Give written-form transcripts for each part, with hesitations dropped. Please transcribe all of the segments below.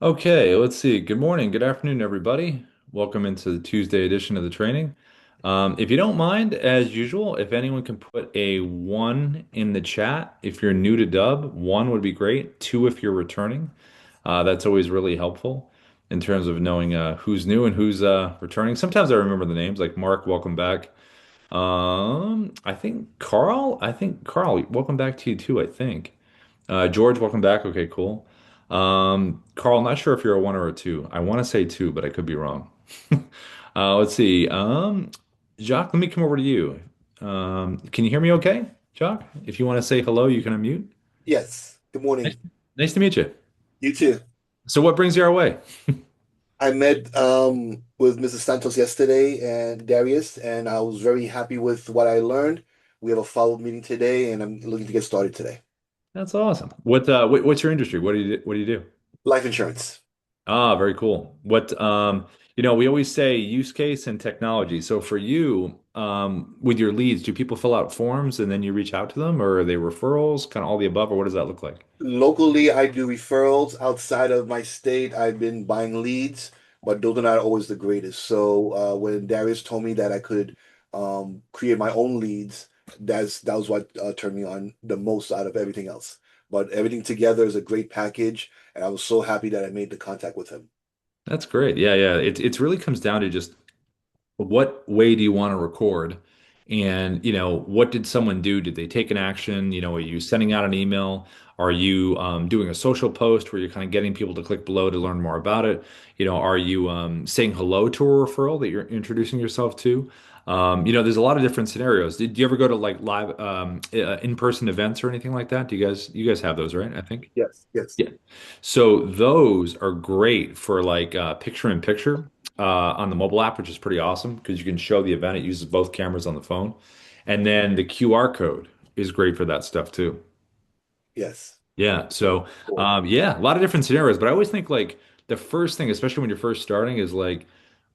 Okay, let's see. Good morning, good afternoon, everybody. Welcome into the Tuesday edition of the training. If you don't mind, as usual, if anyone can put a one in the chat, if you're new to Dubb, one would be great. Two if you're returning. That's always really helpful in terms of knowing who's new and who's returning. Sometimes I remember the names, like Mark, welcome back. I think Carl, welcome back to you too, I think. George, welcome back. Okay, cool. Carl, not sure if you're a one or a two. I want to say two, but I could be wrong. Let's see. Jacques, let me come over to you. Can you hear me okay, Jacques? If you want to say hello, you can unmute. Yes. Good Nice, morning. nice to meet you. You too. So what brings you our way? I met with Mrs. Santos yesterday and Darius, and I was very happy with what I learned. We have a follow-up meeting today, and I'm looking to get started today. That's awesome. What's your industry? What do you do? Life insurance. Ah, very cool. We always say use case and technology. So for you, with your leads, do people fill out forms and then you reach out to them, or are they referrals, kind of all the above, or what does that look like? Locally, I do referrals. Outside of my state, I've been buying leads, but those are not always the greatest. So when Darius told me that I could create my own leads, that was what turned me on the most out of everything else. But everything together is a great package, and I was so happy that I made the contact with him. That's great. Yeah, yeah. It really comes down to just what way do you want to record? And, what did someone do? Did they take an action? Are you sending out an email? Are you doing a social post where you're kind of getting people to click below to learn more about it? Are you saying hello to a referral that you're introducing yourself to? There's a lot of different scenarios. Did you ever go to like live in-person events or anything like that? You guys have those, right? I think. Yes, yes. Yeah. So those are great for like picture in picture on the mobile app, which is pretty awesome because you can show the event. It uses both cameras on the phone. And then the QR code is great for that stuff too. Yes. Yeah. So, Cool. yeah, a lot of different scenarios, but I always think like the first thing, especially when you're first starting, is like,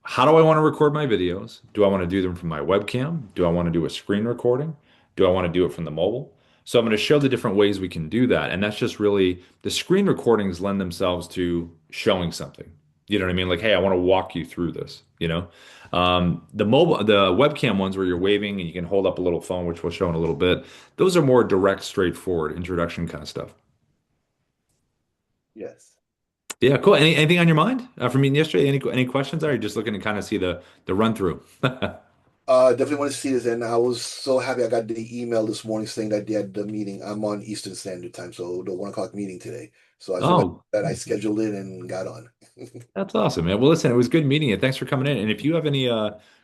how do I want to record my videos? Do I want to do them from my webcam? Do I want to do a screen recording? Do I want to do it from the mobile? So I'm going to show the different ways we can do that. And that's just really the screen recordings lend themselves to showing something. You know what I mean? Like, hey, I want to walk you through this. The webcam ones where you're waving and you can hold up a little phone, which we'll show in a little bit. Those are more direct, straightforward introduction kind of stuff. Yes. Yeah, cool. Anything on your mind from meeting yesterday? Any questions? Or are you just looking to kind of see the run through? Definitely want to see this, and I was so happy I got the email this morning saying that they had the meeting. I'm on Eastern Standard Time, so the 1 o'clock meeting today. So as soon as Oh, that I scheduled it and got on. that's awesome, man. Well, listen, it was good meeting you. Thanks for coming in. And if you have any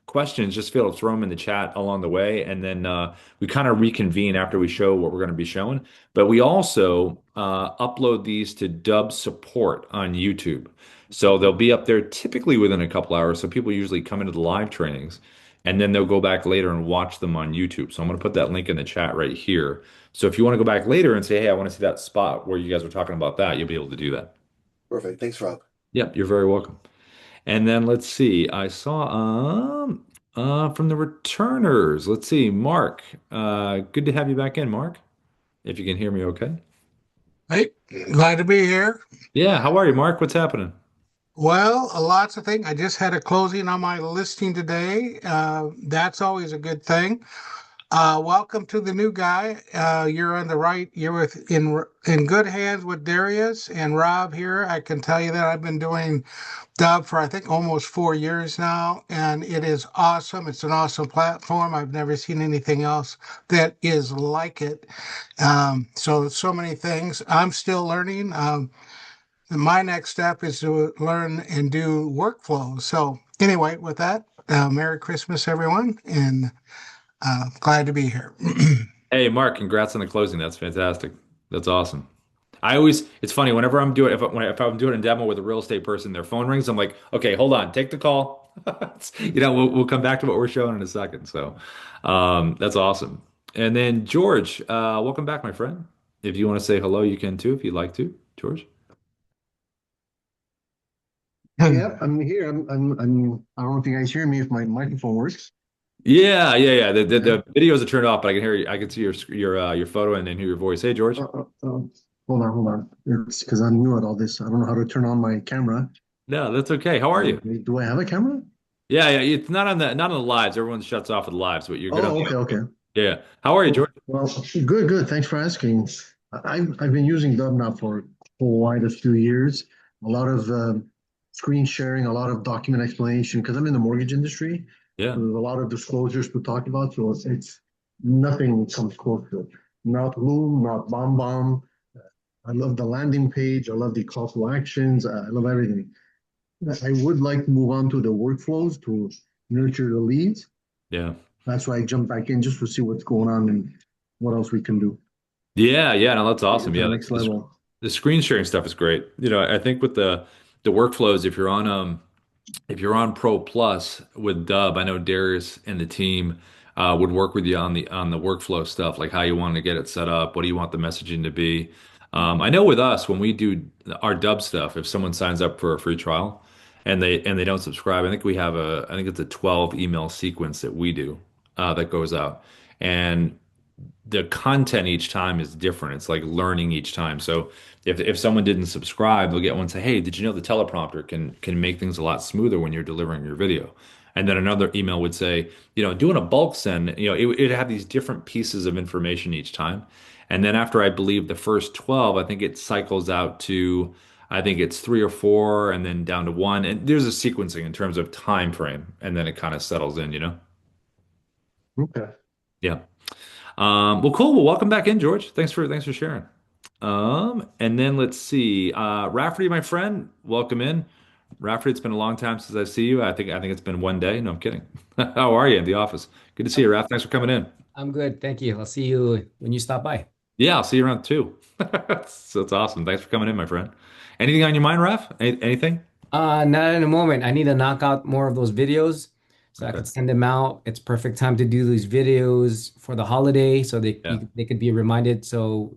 questions, just feel to throw them in the chat along the way, and then we kind of reconvene after we show what we're going to be showing. But we also upload these to Dub Support on YouTube, so they'll be up there typically within a couple hours. So people usually come into the live trainings, and then they'll go back later and watch them on YouTube. So I'm going to put that link in the chat right here. So if you want to go back later and say, "Hey, I want to see that spot where you guys were talking about that," you'll be able to do that. Perfect. Thanks, Rob. Yep, you're very welcome. And then let's see. I saw from the returners. Let's see, Mark. Good to have you back in, Mark. If you can hear me okay. Hey, glad to be here. Yeah, how are you, Mark? What's happening? Well, lots of things. I just had a closing on my listing today. That's always a good thing. Welcome to the new guy. You're on the right. You're in good hands with Darius and Rob here. I can tell you that I've been doing Dubb for I think almost 4 years now, and it is awesome. It's an awesome platform. I've never seen anything else that is like it. So many things. I'm still learning. My next step is to learn and do workflows. So anyway, with that, Merry Christmas, everyone, and glad to be here. Hey, Mark, congrats on the closing. That's fantastic. That's awesome. It's funny, whenever if I'm doing a demo with a real estate person, their phone rings, I'm like, okay, hold on, take the call. We'll come back to what we're showing in a second. So, that's awesome. And then George, welcome back, my friend. If you want to say hello, you can too, if you'd like to, George. Yep, I'm here. I don't know if you guys hear me if my microphone works. Yeah, yeah, yeah. The, Yeah. the videos are turned off, but I can hear you. I can see your photo and then hear your voice. Hey, George. Uh, uh, uh. hold on. It's because I'm new at all this. I don't know how to turn on my camera. No, that's okay. How are you? Do I have a camera? Yeah, yeah. It's not on the lives. Everyone shuts off of the lives, but you're good on Oh, the okay, audio. okay. Yeah. How are you, George? Cool. Well, good, good. Thanks for asking. I've been using Dubb now for quite a few years. A lot of screen sharing, a lot of document explanation because I'm in the mortgage industry. Yeah. So there's a lot of disclosures to talk about. So it's nothing comes close to it. Not Loom, not BombBomb. I love the landing page. I love the call to actions. I love everything. I would like to move on to the workflows to nurture the leads. Yeah. That's why I jumped back in just to see what's going on and what else we can do. Yeah, yeah, no, that's Take it awesome. to the Yeah, next level. the screen sharing stuff is great. I think with the workflows, if you're on Pro Plus with Dubb, I know Darius and the team would work with you on the workflow stuff, like how you want to get it set up, what do you want the messaging to be. I know with us when we do our Dubb stuff, if someone signs up for a free trial and they don't subscribe, I think it's a 12 email sequence that we do that goes out. And the content each time is different. It's like learning each time. So if someone didn't subscribe, they'll get one and say, "Hey, did you know the teleprompter can make things a lot smoother when you're delivering your video?" And then another email would say, doing a bulk send, it'd have these different pieces of information each time. And then after I believe the first 12, I think it cycles out to I think it's three or four and then down to one. And there's a sequencing in terms of time frame, and then it kind of settles in. Okay. Yeah. Well, cool. Well, welcome back in, George. Thanks for sharing. And then let's see. Rafferty, my friend, welcome in. Rafferty, it's been a long time since I see you. I think it's been one day. No, I'm kidding. How are you in the office? Good to see you, Raf. Thanks for coming in. I'm good, thank you. I'll see you when you stop by. Yeah, I'll see you around too. So it's awesome. Thanks for coming in, my friend. Anything on your mind, Raf? Anything? Not in a moment. I need to knock out more of those videos so I Okay. could send them out. It's perfect time to do these videos for the holiday so Yeah. they could be reminded. So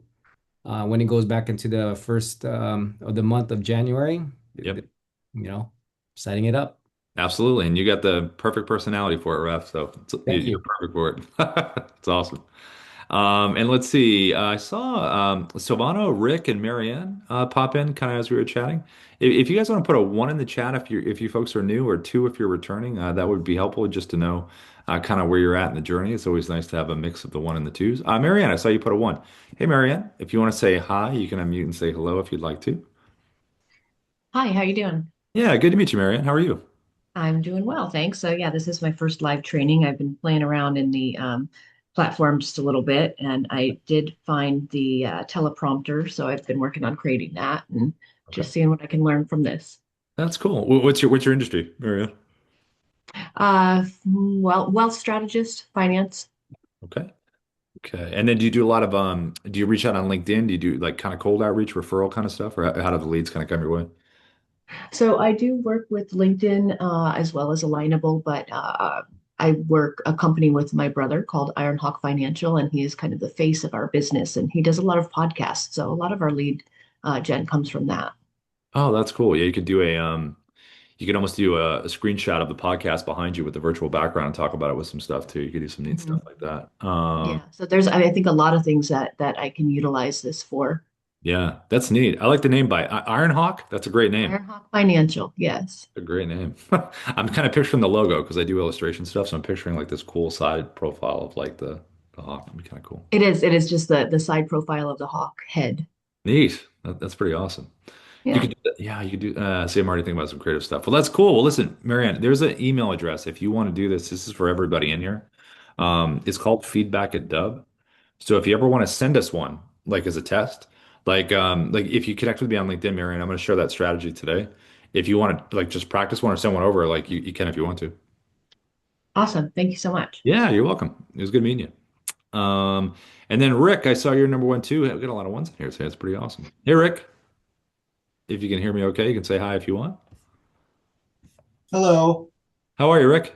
when it goes back into the first of the month of January, Yep. you know, setting it up. Absolutely. And you got the perfect personality for it, Raf. So Thank you're you. perfect for it. It's awesome. And let's see. I saw Silvano, Rick, and Marianne pop in kind of as we were chatting. If you guys want to put a one in the chat, if you folks are new, or two if you're returning, that would be helpful just to know kind of where you're at in the journey. It's always nice to have a mix of the one and the twos. Marianne, I saw you put a one. Hey, Marianne, if you want to say hi, you can unmute and say hello if you'd like to. Hi, how you doing? Yeah, good to meet you, Marianne. How are you? I'm doing well, thanks. So yeah, this is my first live training. I've been playing around in the platform just a little bit, and I did find the teleprompter. So I've been working on creating that and Okay, just seeing what I can learn from this. that's cool. What's your industry, Marianne? Well, wealth strategist, finance. Okay. Okay. And then do you do a lot of do you reach out on LinkedIn? Do you do like kind of cold outreach, referral kind of stuff, or how do the leads kind of come your way? So I do work with LinkedIn as well as Alignable, but I work accompanying with my brother called Ironhawk Financial, and he is kind of the face of our business, and he does a lot of podcasts. So a lot of our lead gen comes from that. Oh, that's cool. Yeah, you could almost do a screenshot of the podcast behind you with the virtual background and talk about it with some stuff too. You could do some neat stuff Mhm. like that. Yeah. So there's, I think, a lot of things that I can utilize this for. Yeah, that's neat. I like the name by Ironhawk. That's a great name. Ironhawk Financial, yes. A great name. I'm kind of picturing the logo because I do illustration stuff, so I'm picturing like this cool side profile of like the hawk. It'd be kind of cool. It is. It is just the side profile of the hawk head. Neat. That's pretty awesome. You Yeah. could do that. Yeah, you could do. See, I'm already thinking about some creative stuff. Well, that's cool. Well, listen, Marianne, there's an email address if you want to do this. This is for everybody in here. It's called feedback at Dubb. So if you ever want to send us one, like as a test, like if you connect with me on LinkedIn, Marianne, I'm going to share that strategy today. If you want to like just practice one or send one over, like you can if you want to. Awesome. Thank you so much. Yeah, you're welcome. It was good meeting you. And then Rick, I saw your number one too. We got a lot of ones in here, so that's pretty awesome. Hey, Rick, if you can hear me okay, you can say hi if you want. Hello. How are you, Rick?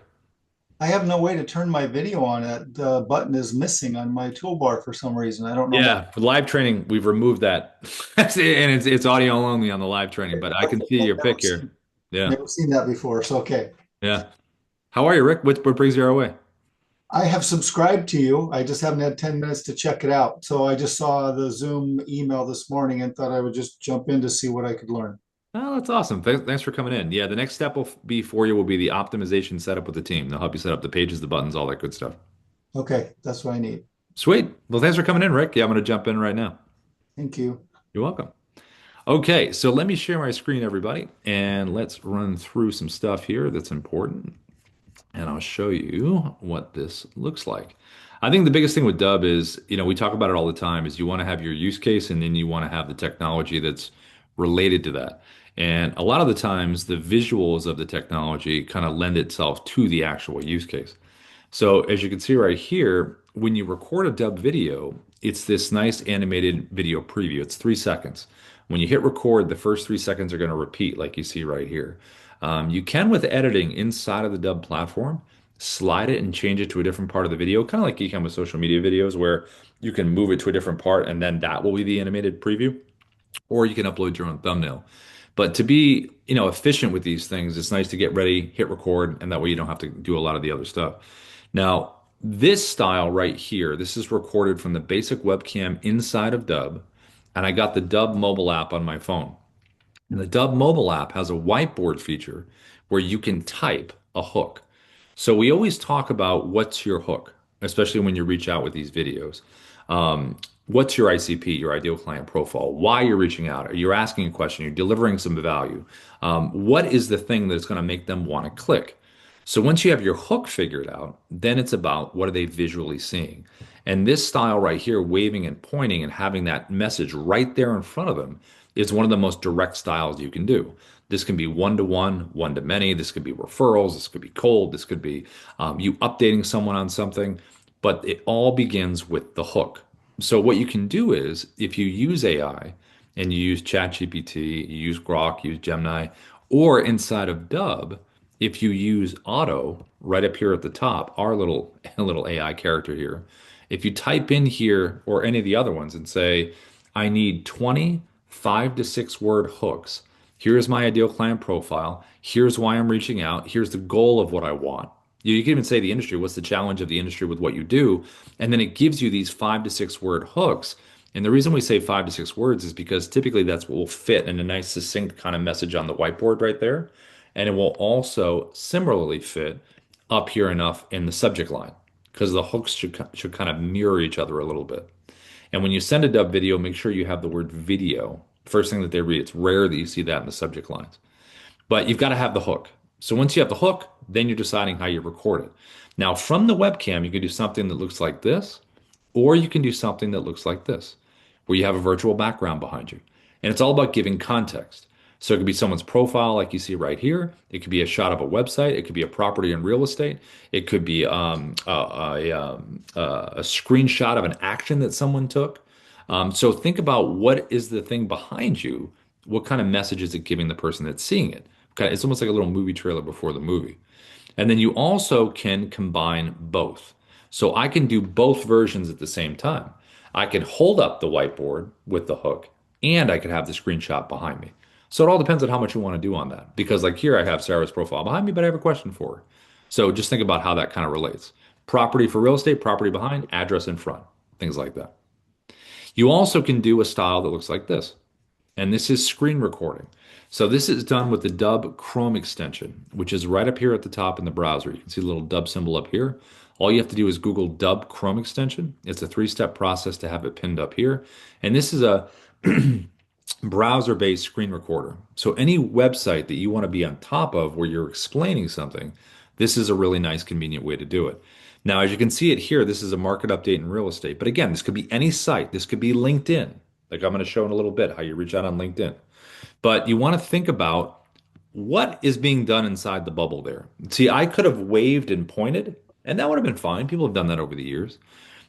I have no way to turn my video on. That button is missing on my toolbar for some reason. I don't know why. Yeah, for live training, we've removed that. And it's audio only on the live training, but I can see I've your pick here. Yeah. never seen that before. So okay. Yeah. How are you, Rick? What brings you our way? I have subscribed to you. I just haven't had 10 minutes to check it out. So I just saw the Zoom email this morning and thought I would just jump in to see what I could learn. Oh, that's awesome. Thanks for coming in. Yeah, the next step will be for you will be the optimization setup with the team. They'll help you set up the pages, the buttons, all that good stuff. Okay, that's what I need. Sweet. Well, thanks for coming in, Rick. Yeah, I'm going to jump in right now. Thank you. You're welcome. Okay, so let me share my screen, everybody, and let's run through some stuff here that's important. And I'll show you what this looks like. I think the biggest thing with Dubb is, we talk about it all the time, is you want to have your use case and then you want to have the technology that's related to that. And a lot of the times, the visuals of the technology kind of lend itself to the actual use case. So as you can see right here, when you record a dub video, it's this nice animated video preview. It's 3 seconds. When you hit record, the first 3 seconds are going to repeat like you see right here. You can, with editing inside of the Dub platform, slide it and change it to a different part of the video, kind of like you can with social media videos where you can move it to a different part and then that will be the animated preview, or you can upload your own thumbnail. But to be, efficient with these things, it's nice to get ready, hit record, and that way you don't have to do a lot of the other stuff. Now, this style right here, this is recorded from the basic webcam inside of Dubb, and I got the Dubb mobile app on my phone. And the Dubb mobile app has a whiteboard feature where you can type a hook. So we always talk about what's your hook, especially when you reach out with these videos. What's your ICP, your ideal client profile? Why you're reaching out? Are you asking a question? You're delivering some value. What is the thing that's going to make them want to click? So once you have your hook figured out, then it's about what are they visually seeing? And this style right here, waving and pointing and having that message right there in front of them, is one of the most direct styles you can do. This can be one-to-one, one-to-many. This could be referrals. This could be cold. This could be you updating someone on something. But it all begins with the hook. So what you can do is if you use AI and you use ChatGPT, you use Grok, you use Gemini, or inside of Dubb, if you use Auto right up here at the top, our little little AI character here, if you type in here or any of the other ones and say, I need 20 5 to 6 word hooks. Here's my ideal client profile. Here's why I'm reaching out. Here's the goal of what I want. You can even say the industry, what's the challenge of the industry with what you do? And then it gives you these 5 to 6 word hooks. And the reason we say 5 to 6 words is because typically that's what will fit in a nice succinct kind of message on the whiteboard right there. And it will also similarly fit up here enough in the subject line because the hooks should kind of mirror each other a little bit. And when you send a Dubb video, make sure you have the word video. First thing that they read. It's rare that you see that in the subject lines. But you've got to have the hook. So once you have the hook, then you're deciding how you record it. Now, from the webcam, you can do something that looks like this, or you can do something that looks like this, where you have a virtual background behind you. And it's all about giving context. So it could be someone's profile, like you see right here. It could be a shot of a website. It could be a property in real estate. It could be a screenshot of an action that someone took. So think about what is the thing behind you. What kind of message is it giving the person that's seeing it? It's almost like a little movie trailer before the movie. And then you also can combine both. So I can do both versions at the same time. I can hold up the whiteboard with the hook and I could have the screenshot behind me. So it all depends on how much you want to do on that. Because like here I have Sarah's profile behind me, but I have a question for her. So just think about how that kind of relates. Property for real estate, property behind, address in front, things like that. You also can do a style that looks like this. And this is screen recording. So this is done with the Dubb Chrome extension, which is right up here at the top in the browser. You can see the little Dubb symbol up here. All you have to do is Google Dubb Chrome extension. It's a 3-step process to have it pinned up here. And this is a browser-based screen recorder. So any website that you want to be on top of where you're explaining something, this is a really nice, convenient way to do it. Now, as you can see it here, this is a market update in real estate. But again, this could be any site. This could be LinkedIn. Like I'm going to show in a little bit how you reach out on LinkedIn. But you want to think about what is being done inside the bubble there. See, I could have waved and pointed, and that would have been fine. People have done that over the years.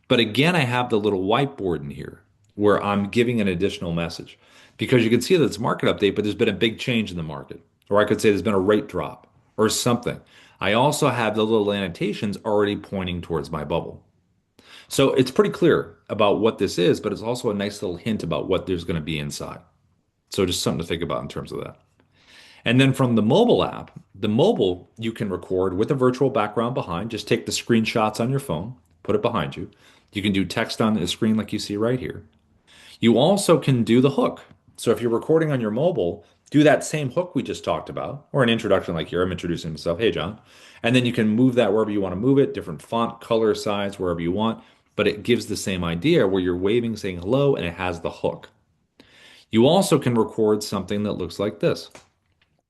But again, I have the little whiteboard in here where I'm giving an additional message because you can see that it's market update, but there's been a big change in the market. Or I could say there's been a rate drop or something. I also have the little annotations already pointing towards my bubble. So it's pretty clear about what this is, but it's also a nice little hint about what there's going to be inside. So just something to think about in terms of that. And then from the mobile app, the mobile you can record with a virtual background behind. Just take the screenshots on your phone, put it behind you. You can do text on the screen like you see right here. You also can do the hook. So if you're recording on your mobile, do that same hook we just talked about, or an introduction like here. I'm introducing myself. Hey, John. And then you can move that wherever you want to move it, different font, color, size, wherever you want. But it gives the same idea where you're waving, saying hello, and it has the hook. You also can record something that looks like this.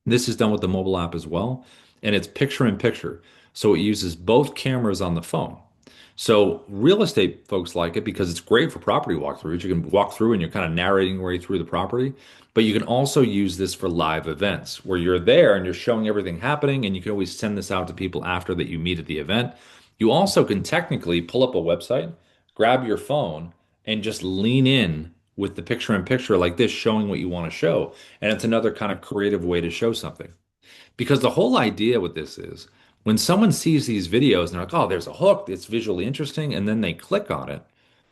This is done with the mobile app as well, and it's picture in picture. So it uses both cameras on the phone. So real estate folks like it because it's great for property walkthroughs. You can walk through and you're kind of narrating your way through the property, but you can also use this for live events where you're there and you're showing everything happening, and you can always send this out to people after that you meet at the event. You also can technically pull up a website, grab your phone, and just lean in with the picture in picture like this, showing what you want to show. And it's another kind of creative way to show something. Because the whole idea with this is when someone sees these videos and they're like, oh, there's a hook, it's visually interesting, and then they click on it,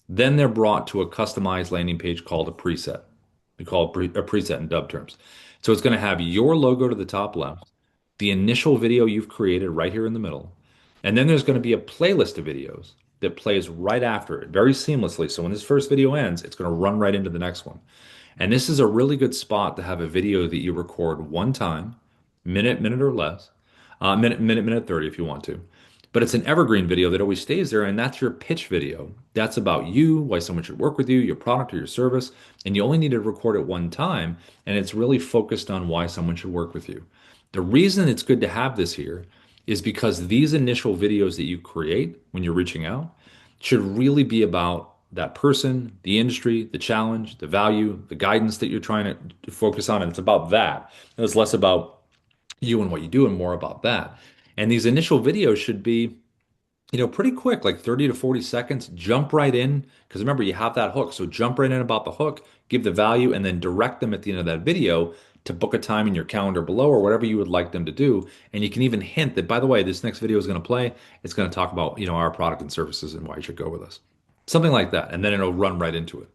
then they're brought to a customized landing page called a preset. We call it a preset in Dubb terms. So it's going to have your logo to the top left, the initial video you've created right here in the middle, and then there's going to be a playlist of videos that plays right after it very seamlessly. So when this first video ends, it's going to run right into the next one. And this is a really good spot to have a video that you record one time, minute or less, minute 30 if you want to. But it's an evergreen video that always stays there, and that's your pitch video. That's about you, why someone should work with you, your product or your service, and you only need to record it one time, and it's really focused on why someone should work with you. The reason it's good to have this here is because these initial videos that you create when you're reaching out should really be about that person, the industry, the challenge, the value, the guidance that you're trying to focus on. And it's about that. And it's less about you and what you do and more about that. And these initial videos should be, pretty quick, like 30 to 40 seconds. Jump right in. Because remember, you have that hook. So jump right in about the hook, give the value, and then direct them at the end of that video to book a time in your calendar below or whatever you would like them to do. And you can even hint that, by the way, this next video is going to play. It's going to talk about, our product and services and why you should go with us. Something like that. And then it'll run right into it.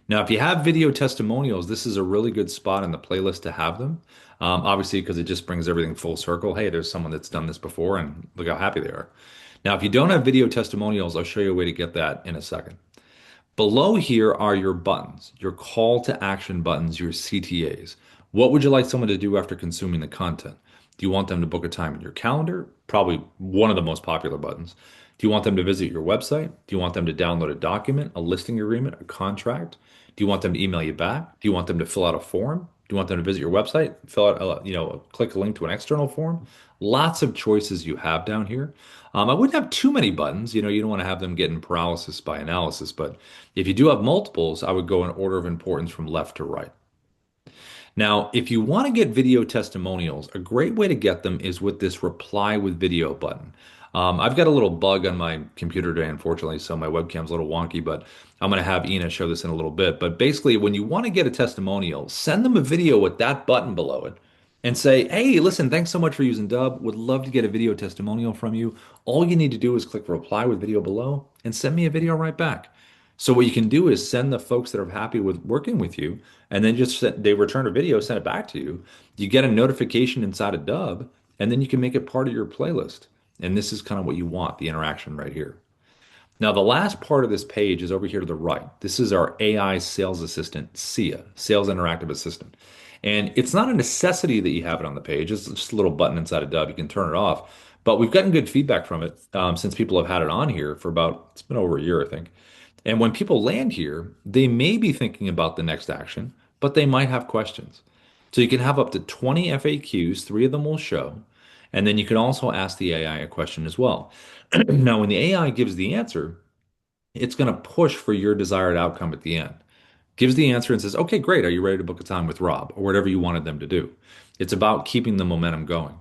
Now, if you have video testimonials, this is a really good spot in the playlist to have them. Obviously, because it just brings everything full circle. Hey, there's someone that's done this before, and look how happy they are. Now, if you don't have video testimonials, I'll show you a way to get that in a second. Below here are your buttons, your call to action buttons, your CTAs. What would you like someone to do after consuming the content? Do you want them to book a time in your calendar? Probably one of the most popular buttons. Do you want them to visit your website? Do you want them to download a document, a listing agreement, a contract? Do you want them to email you back? Do you want them to fill out a form? Do you want them to visit your website, fill out, click a link to an external form? Lots of choices you have down here. I wouldn't have too many buttons. You don't want to have them getting paralysis by analysis, but if you do have multiples, I would go in order of importance from left to right. Now, if you want to get video testimonials, a great way to get them is with this reply with video button. I've got a little bug on my computer today, unfortunately, so my webcam's a little wonky, but I'm going to have Ina show this in a little bit. But basically, when you want to get a testimonial, send them a video with that button below it and say, hey, listen, thanks so much for using Dubb. Would love to get a video testimonial from you. All you need to do is click reply with video below and send me a video right back. So what you can do is send the folks that are happy with working with you, and then they return a video, send it back to you. You get a notification inside of Dubb, and then you can make it part of your playlist. And this is kind of what you want, the interaction right here. Now, the last part of this page is over here to the right. This is our AI sales assistant, SIA, Sales Interactive Assistant. And it's not a necessity that you have it on the page. It's just a little button inside of Dubb. You can turn it off. But we've gotten good feedback from it since people have had it on here for it's been over a year, I think. And when people land here, they may be thinking about the next action, but they might have questions. So you can have up to 20 FAQs, three of them will show, and then you can also ask the AI a question as well. Now, when the AI gives the answer, it's going to push for your desired outcome at the end. Gives the answer and says, okay, great. Are you ready to book a time with Rob or whatever you wanted them to do? It's about keeping the momentum going.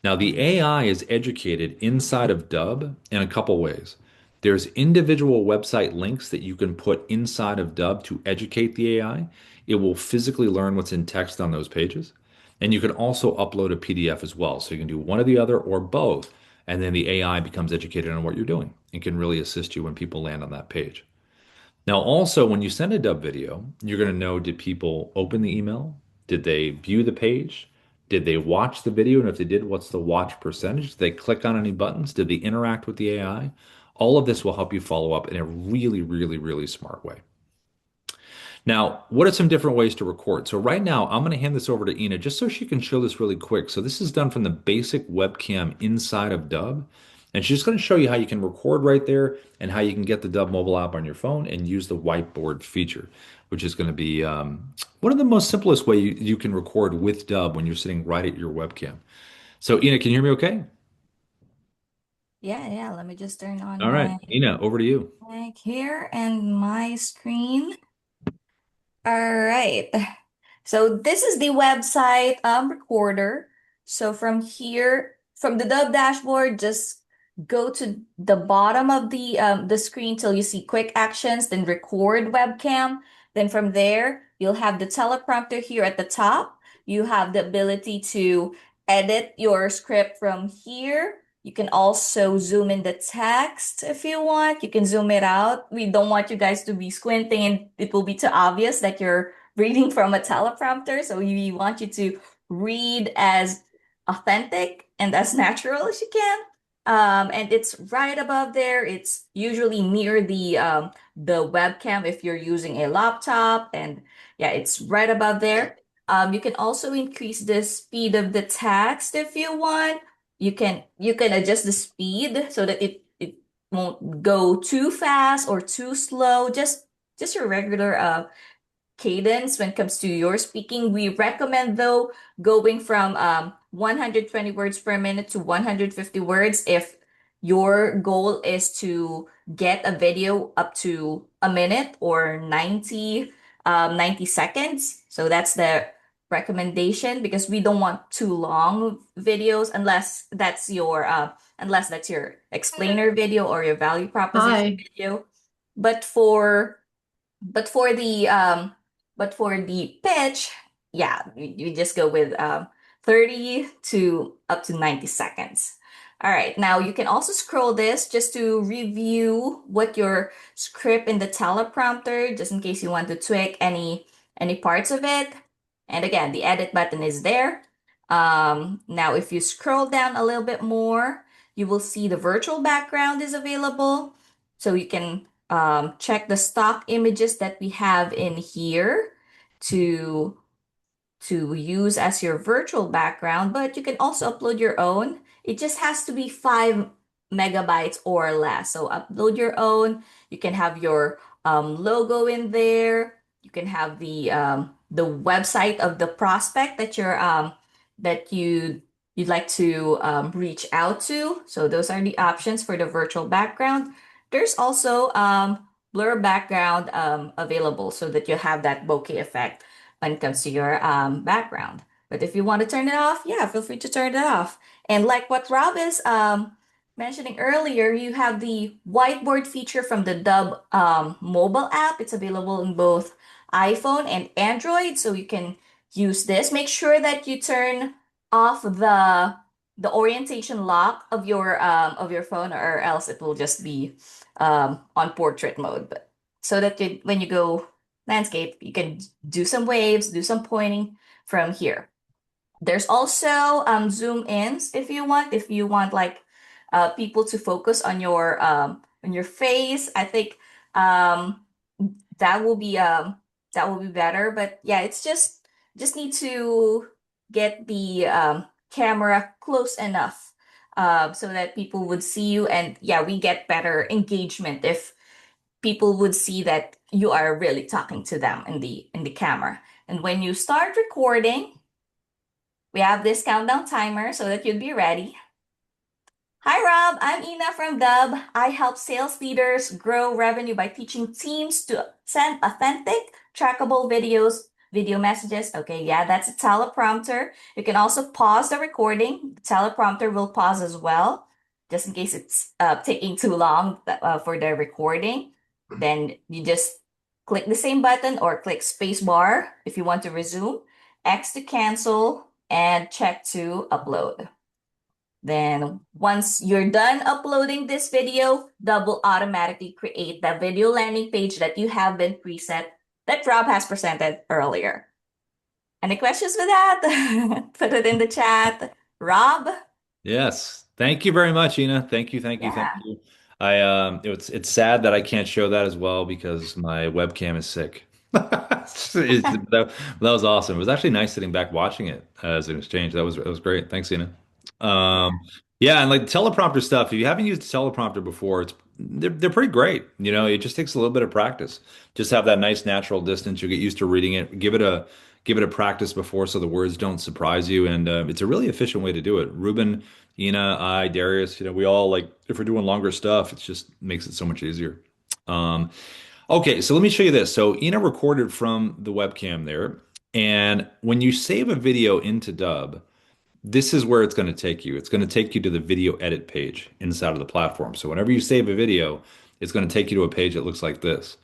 Now, the AI is educated inside of Dubb in a couple ways. There's individual website links that you can put inside of Dubb to educate the AI. It will physically learn what's in text on those pages. And you can also upload a PDF as well. So you can do one or the other or both. And then the AI becomes educated on what you're doing and can really assist you when people land on that page. Now, also, when you send a Dubb video, you're going to know, did people open the email? Did they view the page? Did they watch the video? And if they did, what's the watch percentage? Did they click on any buttons? Did they interact with the AI? All of this will help you follow up in a really, really, really smart way. Now, what are some different ways to record? So right now, I'm going to hand this over to Ina just so she can show this really quick. So this is done from the basic webcam inside of Dubb. And she's going to show you how you can record right there and how you can get the Dubb mobile app on your phone and use the whiteboard feature, which is going to be one of the most simplest way you can record with Dubb when you're sitting right at your webcam. So Ina, can you hear me okay? Yeah, yeah. Let me just turn on All right, my Ina, over to you. mic here and my screen. All right. So this is the website recorder. So from here, from the Dubb dashboard, just go to the bottom of the screen till you see quick actions, then record webcam. Then from there, you'll have the teleprompter here at the top. You have the ability to edit your script from here. You can also zoom in the text if you want. You can zoom it out. We don't want you guys to be squinting and it will be too obvious that you're reading from a teleprompter. So we want you to read as authentic and as natural as you can. And it's right above there. It's usually near the webcam if you're using a laptop. And yeah, it's right above there. You can also increase the speed of the text if you want. You can adjust the speed so that it won't go too fast or too slow. Just your regular cadence when it comes to your speaking. We recommend though going from 120 words per minute to 150 words if your goal is to get a video up to a minute or 90 seconds. So that's the recommendation because we don't want too long videos unless that's your explainer video or your value proposition Hi. video. But for but for the um but for the pitch, yeah, you just go with 30 to up to 90 seconds. All right, now you can also scroll this just to review what your script in the teleprompter, just in case you want to tweak any parts of it. And again, the edit button is there. Now if you scroll down a little bit more, you will see the virtual background is available. So you can check the stock images that we have in here to use as your virtual background, but you can also upload your own. It just has to be 5 MB or less. So upload your own. You can have your logo in there. You can have the website of the prospect that you'd like to reach out to. So those are the options for the virtual background. There's also blur background available so that you have that bokeh effect when it comes to your background. But if you want to turn it off, yeah, feel free to turn it off. And like what Rob is mentioning earlier, you have the whiteboard feature from the Dubb mobile app. It's available in both iPhone and Android, so you can use this. Make sure that you turn off the orientation lock of your phone, or else it will just be on portrait mode. But so that when you go landscape, you can do some waves, do some pointing from here. There's also zoom ins if you want like people to focus on your face. I think um, that will be better. But yeah, it's just need to get the camera close enough so that people would see you, and yeah, we get better engagement if people would see that you are really talking to them in the camera. And when you start recording, we have this countdown timer so that you'd be ready. Hi Rob, I'm Ina from Dubb. I help sales leaders grow revenue by teaching teams to send authentic, trackable video messages. Okay, yeah, that's a teleprompter. You can also pause the recording. The teleprompter will pause as well, just in case it's taking too long for the recording. Then you just click the same button or click space bar if you want to resume, X to cancel, and check to upload. Then once you're done uploading this video, Dubb will automatically create the video landing page that you have been preset that Rob has presented earlier. Any questions with that? Put it in the chat. Rob? Yes. Thank you very much, Ina. Thank Yeah. you. It's sad that I can't show that as well because my webcam is sick. That was awesome. It was actually nice sitting back watching it as an exchange. That was great. Thanks, Ina. Yeah. Um, yeah, and like teleprompter stuff, if you haven't used a teleprompter before, they're pretty great. You know, it just takes a little bit of practice. Just have that nice natural distance. You'll get used to reading it. Give it a practice before so the words don't surprise you. And it's a really efficient way to do it. Ruben, Ina, I, Darius, we all like if we're doing longer stuff, it just makes it so much easier. Um, okay, so let me show you this. So Ina recorded from the webcam there. And when you save a video into Dubb, this is where it's going to take you. It's going to take you to the video edit page inside of the platform. So whenever you save a video, it's going to take you to a page that looks like this.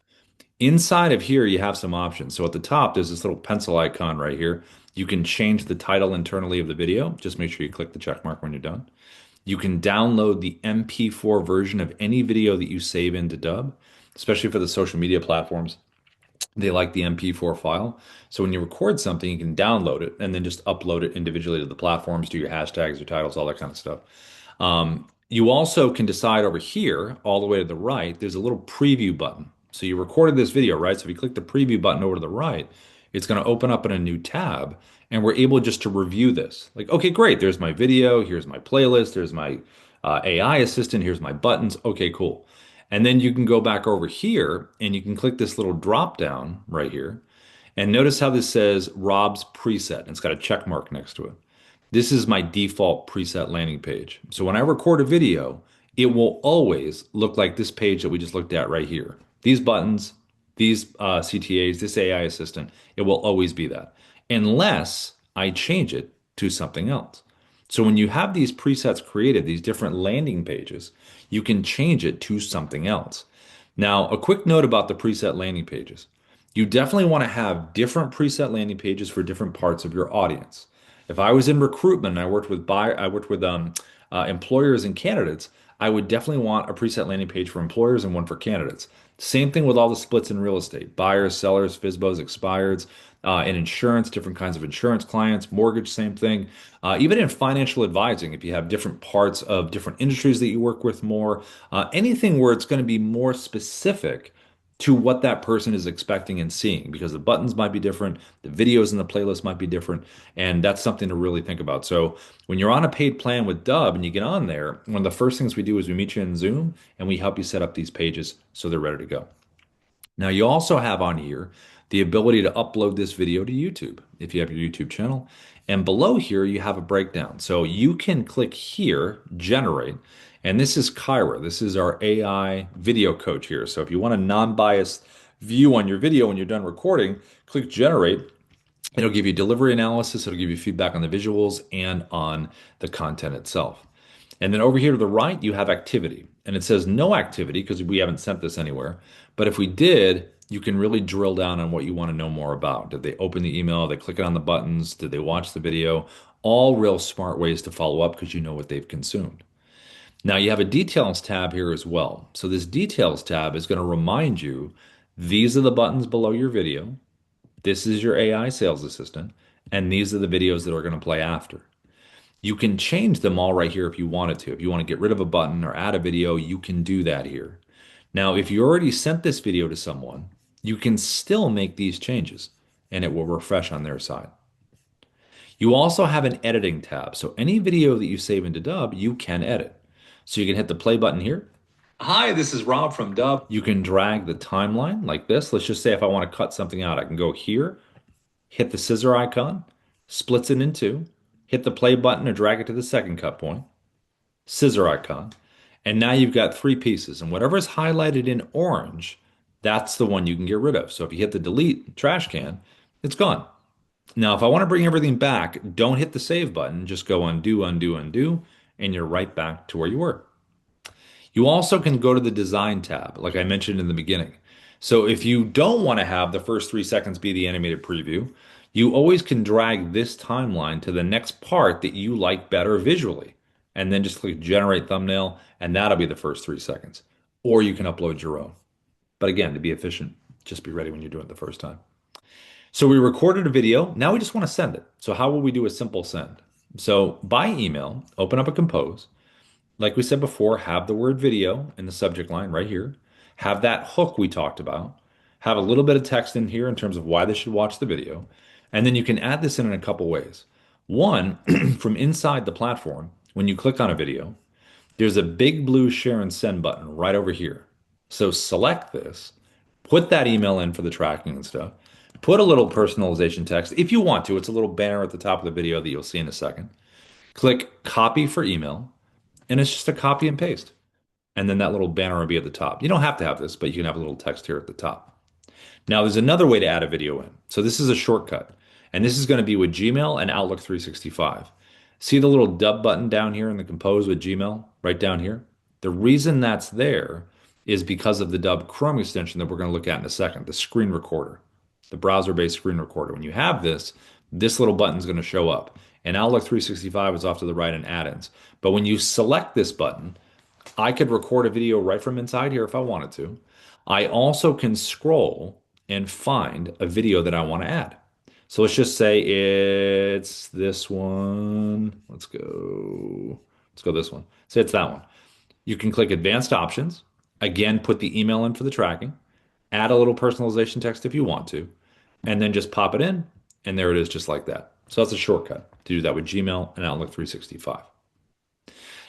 Inside of here, you have some options. So at the top, there's this little pencil icon right here. You can change the title internally of the video. Just make sure you click the check mark when you're done. You can download the MP4 version of any video that you save into Dubb, especially for the social media platforms. They like the MP4 file. So when you record something, you can download it and then just upload it individually to the platforms, do your hashtags, your titles, all that kind of stuff. You also can decide over here, all the way to the right, there's a little preview button. So you recorded this video, right? So if you click the preview button over to the right, it's going to open up in a new tab, and we're able just to review this. Like, okay, great. There's my video. Here's my playlist. There's my AI assistant. Here's my buttons. Okay, cool. And then you can go back over here and you can click this little drop down right here. And notice how this says Rob's preset. It's got a check mark next to it. This is my default preset landing page. So when I record a video, it will always look like this page that we just looked at right here. These buttons, these CTAs, this AI assistant, it will always be that, unless I change it to something else. So when you have these presets created, these different landing pages, you can change it to something else. Now, a quick note about the preset landing pages. You definitely want to have different preset landing pages for different parts of your audience. If I was in recruitment and I worked with employers and candidates, I would definitely want a preset landing page for employers and one for candidates. Same thing with all the splits in real estate: buyers, sellers, FSBOs, expireds, in insurance, different kinds of insurance clients, mortgage, same thing. Even in financial advising, if you have different parts of different industries that you work with more, anything where it's going to be more specific to what that person is expecting and seeing, because the buttons might be different, the videos in the playlist might be different, and that's something to really think about. So when you're on a paid plan with Dubb and you get on there, one of the first things we do is we meet you in Zoom and we help you set up these pages so they're ready to go. Now, you also have on here the ability to upload this video to YouTube if you have your YouTube channel. And below here, you have a breakdown. So you can click here, generate, and this is Kyra. This is our AI video coach here. So if you want a non-biased view on your video when you're done recording, click generate. It'll give you delivery analysis, it'll give you feedback on the visuals and on the content itself. And then over here to the right, you have activity. And it says no activity because we haven't sent this anywhere. But if we did, you can really drill down on what you want to know more about. Did they open the email? Did they click on the buttons? Did they watch the video? All real smart ways to follow up because you know what they've consumed. Now you have a details tab here as well. So this details tab is going to remind you these are the buttons below your video. This is your AI sales assistant. And these are the videos that are going to play after. You can change them all right here if you wanted to. If you want to get rid of a button or add a video, you can do that here. Now, if you already sent this video to someone, you can still make these changes and it will refresh on their side. You also have an editing tab. So any video that you save into Dubb, you can edit. So you can hit the play button here. Hi, this is Rob from Dubb. You can drag the timeline like this. Let's just say if I want to cut something out, I can go here, hit the scissor icon, splits it in two, hit the play button or drag it to the second cut point, scissor icon, and now you've got three pieces. And whatever is highlighted in orange, that's the one you can get rid of. So if you hit the delete trash can, it's gone. Now, if I want to bring everything back, don't hit the save button, just go undo, undo, undo, and you're right back to where you were. You also can go to the design tab, like I mentioned in the beginning. So if you don't want to have the first 3 seconds be the animated preview, you always can drag this timeline to the next part that you like better visually, and then just click generate thumbnail, and that'll be the first 3 seconds. Or you can upload your own. But again, to be efficient, just be ready when you do it the first time. So we recorded a video. Now we just want to send it. So how will we do a simple send? So by email, open up a compose. Like we said before, have the word video in the subject line right here. Have that hook we talked about. Have a little bit of text in here in terms of why they should watch the video. And then you can add this in a couple ways. One, from inside the platform, when you click on a video, there's a big blue share and send button right over here. So select this, put that email in for the tracking and stuff, put a little personalization text if you want to. It's a little banner at the top of the video that you'll see in a second. Click copy for email, and it's just a copy and paste. And then that little banner will be at the top. You don't have to have this, but you can have a little text here at the top. Now, there's another way to add a video in. So this is a shortcut, and this is going to be with Gmail and Outlook 365. See the little Dubb button down here in the Compose with Gmail, right down here? The reason that's there is because of the Dubb Chrome extension that we're going to look at in a second, the screen recorder, the browser-based screen recorder. When you have this, this little button is going to show up. And Outlook 365 is off to the right in add-ins. But when you select this button, I could record a video right from inside here if I wanted to. I also can scroll and find a video that I want to add. So let's just say it's this one. Let's go. Let's go this one. Say it's that one. You can click advanced options. Again, put the email in for the tracking. Add a little personalization text if you want to, and then just pop it in, and there it is just like that. So that's a shortcut to do that with Gmail and Outlook 365.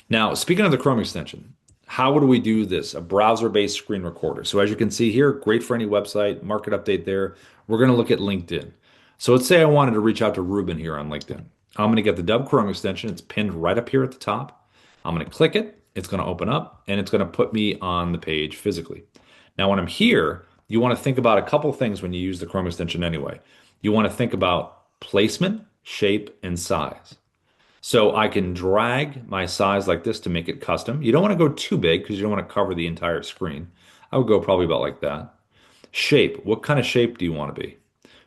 Now, speaking of the Chrome extension, how would we do this? A browser-based screen recorder. So as you can see here, great for any website, market update there. We're going to look at LinkedIn. So let's say I wanted to reach out to Ruben here on LinkedIn. I'm going to get the Dubb Chrome extension. It's pinned right up here at the top. I'm going to click it. It's going to open up, and it's going to put me on the page physically. Now, when I'm here, you want to think about a couple things when you use the Chrome extension anyway. You want to think about placement, shape, and size. So I can drag my size like this to make it custom. You don't want to go too big because you don't want to cover the entire screen. I would go probably about like that. Shape, what kind of shape do you want to be?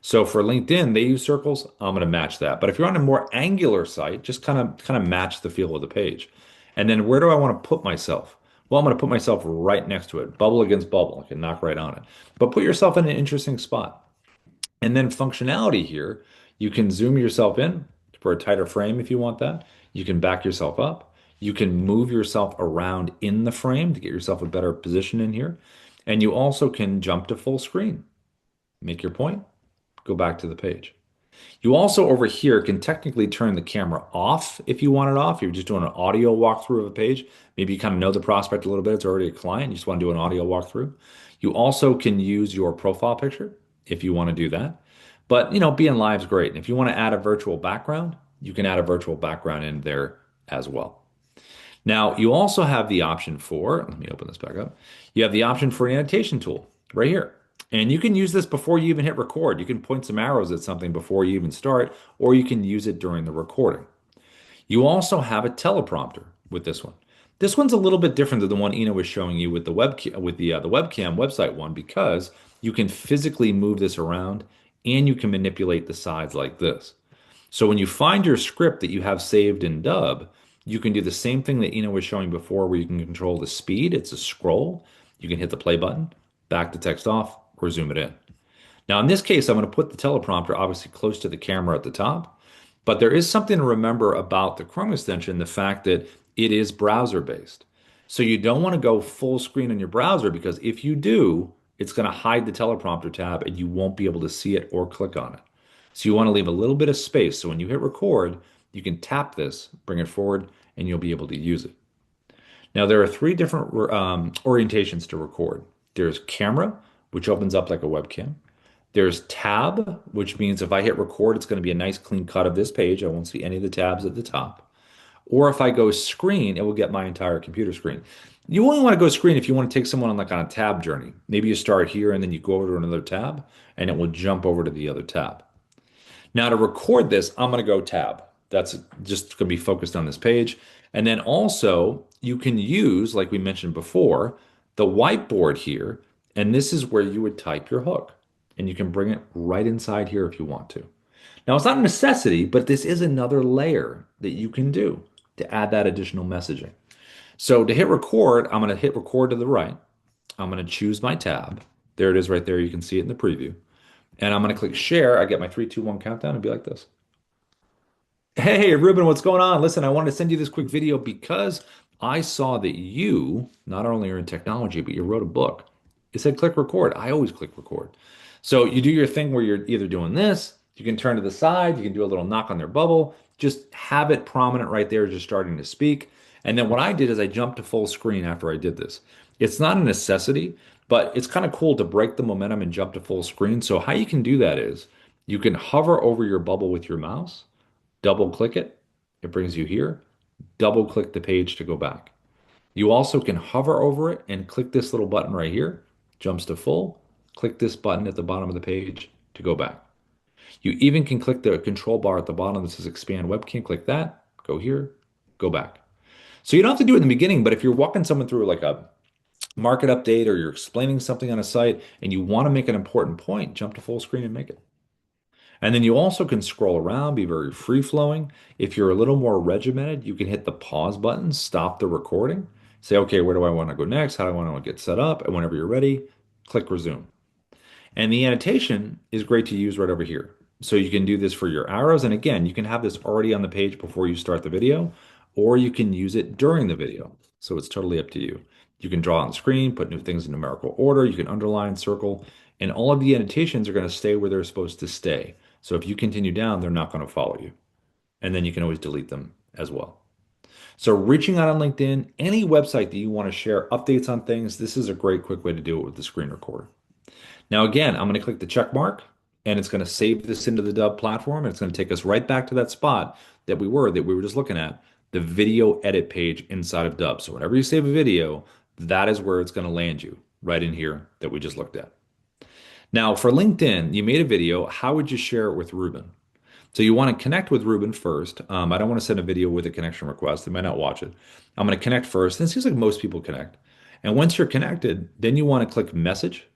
So for LinkedIn, they use circles. I'm going to match that. But if you're on a more angular site, just kind of match the feel of the page. And then where do I want to put myself? Well, I'm going to put myself right next to it, bubble against bubble. I can knock right on it. But put yourself in an interesting spot. And then functionality here, you can zoom yourself in for a tighter frame if you want that. You can back yourself up. You can move yourself around in the frame to get yourself a better position in here. And you also can jump to full screen. Make your point, go back to the page. You also over here can technically turn the camera off if you want it off. You're just doing an audio walkthrough of a page. Maybe you kind of know the prospect a little bit. It's already a client. You just want to do an audio walkthrough. You also can use your profile picture if you want to do that. But, being live is great. And if you want to add a virtual background, you can add a virtual background in there as well. Now, you also have the option for, let me open this back up. You have the option for an annotation tool right here. And you can use this before you even hit record. You can point some arrows at something before you even start, or you can use it during the recording. You also have a teleprompter with this one. This one's a little bit different than the one Ina was showing you with the the webcam website one because you can physically move this around and you can manipulate the sides like this. So when you find your script that you have saved in Dubb, you can do the same thing that Ina was showing before where you can control the speed. It's a scroll. You can hit the play button, back the text off, or zoom it in. Now, in this case, I'm going to put the teleprompter obviously close to the camera at the top, but there is something to remember about the Chrome extension, the fact that it is browser based. So you don't want to go full screen in your browser because if you do, it's going to hide the teleprompter tab and you won't be able to see it or click on it. So you want to leave a little bit of space. So when you hit record, you can tap this, bring it forward, and you'll be able to use it. Now, there are three different orientations to record. There's camera, which opens up like a webcam. There's tab, which means if I hit record, it's going to be a nice clean cut of this page. I won't see any of the tabs at the top. Or if I go screen, it will get my entire computer screen. You only want to go screen if you want to take someone on a tab journey. Maybe you start here and then you go over to another tab and it will jump over to the other tab. Now to record this, I'm going to go tab. That's just going to be focused on this page. And then also you can use, like we mentioned before, the whiteboard here. And this is where you would type your hook. And you can bring it right inside here if you want to. Now, it's not a necessity, but this is another layer that you can do to add that additional messaging. So to hit record, I'm going to hit record to the right. I'm going to choose my tab. There it is right there. You can see it in the preview. And I'm going to click share. I get my 3, 2, 1 countdown and be like this. Hey, Ruben, what's going on? Listen, I wanted to send you this quick video because I saw that you not only are in technology, but you wrote a book. It said click record. I always click record. So you do your thing where you're either doing this, you can turn to the side, you can do a little knock on their bubble, just have it prominent right there, just starting to speak. And then what I did is I jumped to full screen after I did this. It's not a necessity, but it's kind of cool to break the momentum and jump to full screen. So how you can do that is you can hover over your bubble with your mouse, double click it, it brings you here. Double click the page to go back. You also can hover over it and click this little button right here, jumps to full. Click this button at the bottom of the page to go back. You even can click the control bar at the bottom that says expand webcam, click that, go here, go back. So you don't have to do it in the beginning, but if you're walking someone through like a market update or you're explaining something on a site and you want to make an important point, jump to full screen and make it. And then you also can scroll around, be very free flowing. If you're a little more regimented, you can hit the pause button, stop the recording, say, okay, where do I want to go next? How do I want to get set up? And whenever you're ready, click resume. And the annotation is great to use right over here. So you can do this for your arrows. And again, you can have this already on the page before you start the video, or you can use it during the video. So it's totally up to you. You can draw on the screen, put new things in numerical order. You can underline, circle, and all of the annotations are going to stay where they're supposed to stay. So if you continue down, they're not going to follow you. And then you can always delete them as well. So reaching out on LinkedIn, any website that you want to share updates on things, this is a great quick way to do it with the screen recorder. Now, again, I'm going to click the check mark and it's going to save this into the Dubb platform. And it's going to take us right back to that spot that we were just looking at, the video edit page inside of Dubb. So whenever you save a video, that is where it's going to land you right in here that we just looked at. Now, for LinkedIn, you made a video. How would you share it with Ruben? So you want to connect with Ruben first. I don't want to send a video with a connection request. They might not watch it. I'm going to connect first. And it seems like most people connect. And once you're connected, then you want to click message.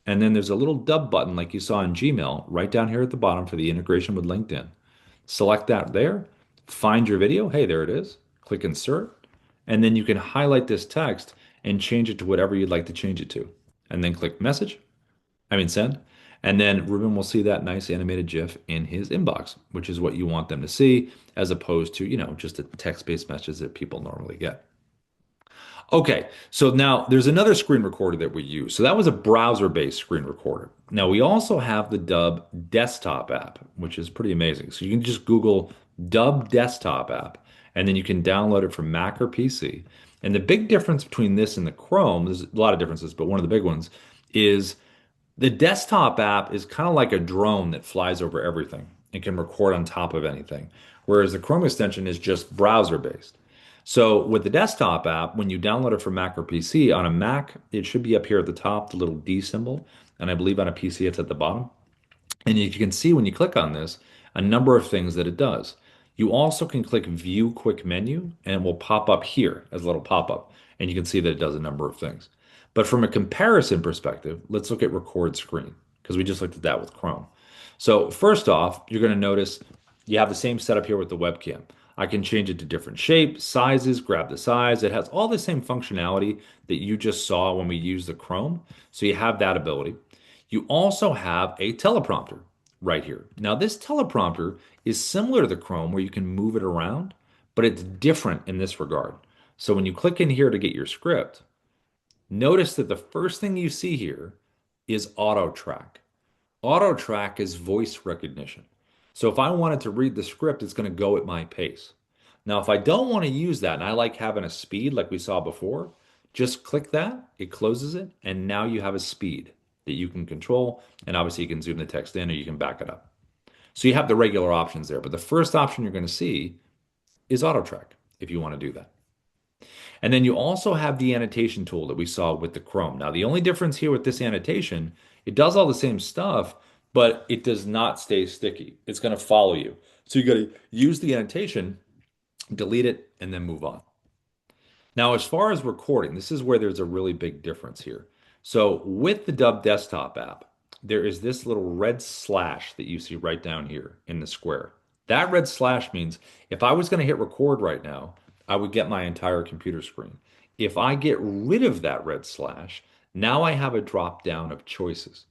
And then there's a little Dubb button like you saw in Gmail right down here at the bottom for the integration with LinkedIn. Select that there. Find your video. Hey, there it is. Click insert. And then you can highlight this text and change it to whatever you'd like to change it to. And then click message. Send. And then Ruben will see that nice animated GIF in his inbox, which is what you want them to see, as opposed to, just a text-based message that people normally get. Okay, so now there's another screen recorder that we use. So that was a browser-based screen recorder. Now we also have the Dubb desktop app, which is pretty amazing. So you can just Google Dubb desktop app, and then you can download it from Mac or PC. And the big difference between this and the Chrome, there's a lot of differences, but one of the big ones is the desktop app is kind of like a drone that flies over everything and can record on top of anything, whereas the Chrome extension is just browser based. So with the desktop app, when you download it from Mac or PC, on a Mac, it should be up here at the top, the little D symbol, and I believe on a PC it's at the bottom. And you can see when you click on this, a number of things that it does. You also can click View Quick Menu, and it will pop up here as a little pop-up, and you can see that it does a number of things. But from a comparison perspective, let's look at Record Screen, because we just looked at that with Chrome. So first off, you're going to notice you have the same setup here with the webcam. I can change it to different shapes, sizes, grab the size. It has all the same functionality that you just saw when we used the Chrome. So you have that ability. You also have a teleprompter right here. Now, this teleprompter is similar to the Chrome where you can move it around, but it's different in this regard. So when you click in here to get your script, notice that the first thing you see here is auto track. Auto track is voice recognition. So if I wanted to read the script, it's going to go at my pace. Now, if I don't want to use that, and I like having a speed like we saw before, just click that, it closes it, and now you have a speed that you can control. And obviously you can zoom the text in or you can back it up. So you have the regular options there, but the first option you're going to see is auto track if you want to do that. And then you also have the annotation tool that we saw with the Chrome. Now, the only difference here with this annotation, it does all the same stuff, but it does not stay sticky. It's going to follow you. So you got to use the annotation, delete it, and then move on. Now, as far as recording, this is where there's a really big difference here. So with the Dubb desktop app, there is this little red slash that you see right down here in the square. That red slash means if I was going to hit record right now, I would get my entire computer screen. If I get rid of that red slash, now I have a drop down of choices.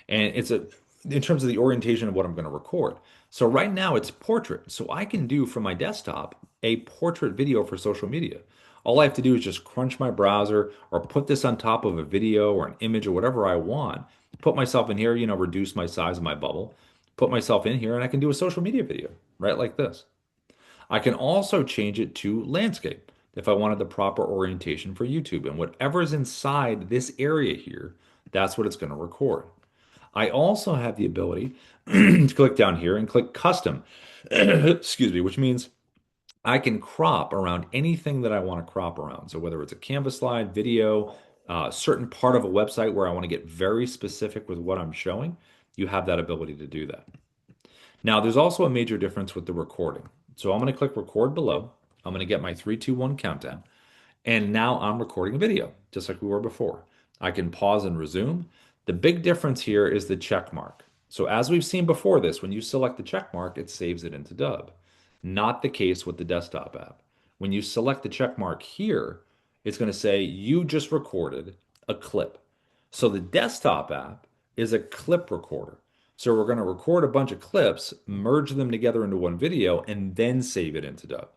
And it's a in terms of the orientation of what I'm going to record. So right now it's portrait. So I can do from my desktop a portrait video for social media. All I have to do is just crunch my browser or put this on top of a video or an image or whatever I want. Put myself in here, reduce my size of my bubble, put myself in here, and I can do a social media video, right? Like this. I can also change it to landscape if I wanted the proper orientation for YouTube. And whatever's inside this area here, that's what it's going to record. I also have the ability to click down here and click custom, excuse me, which means I can crop around anything that I want to crop around. So whether it's a Canvas slide, video, certain part of a website where I want to get very specific with what I'm showing, you have that ability to do that. Now, there's also a major difference with the recording. So I'm going to click record below. I'm going to get my 3, 2, 1 countdown. And now I'm recording a video, just like we were before. I can pause and resume. The big difference here is the check mark. So as we've seen before this, when you select the check mark, it saves it into Dubb. Not the case with the desktop app. When you select the check mark here, it's going to say you just recorded a clip. So the desktop app is a clip recorder. So we're going to record a bunch of clips, merge them together into one video, and then save it into Dubb.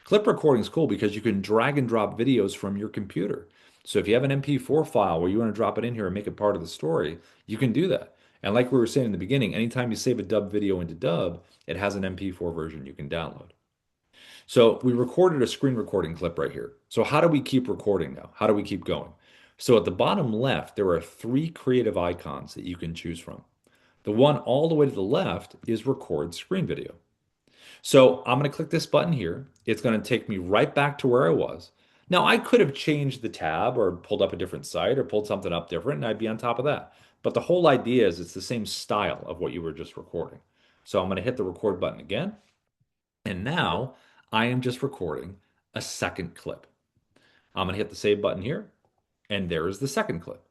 Clip recording is cool because you can drag and drop videos from your computer. So if you have an MP4 file where you want to drop it in here and make it part of the story, you can do that. And like we were saying in the beginning, anytime you save a Dubb video into Dubb, it has an MP4 version you can download. So we recorded a screen recording clip right here. So how do we keep recording now? How do we keep going? So at the bottom left, there are 3 creative icons that you can choose from. The one all the way to the left is record screen video. So I'm going to click this button here. It's going to take me right back to where I was. Now, I could have changed the tab or pulled up a different site or pulled something up different, and I'd be on top of that. But the whole idea is it's the same style of what you were just recording. So I'm going to hit the record button again. And now I am just recording a second clip. I'm going to hit the save button here, and there is the second clip.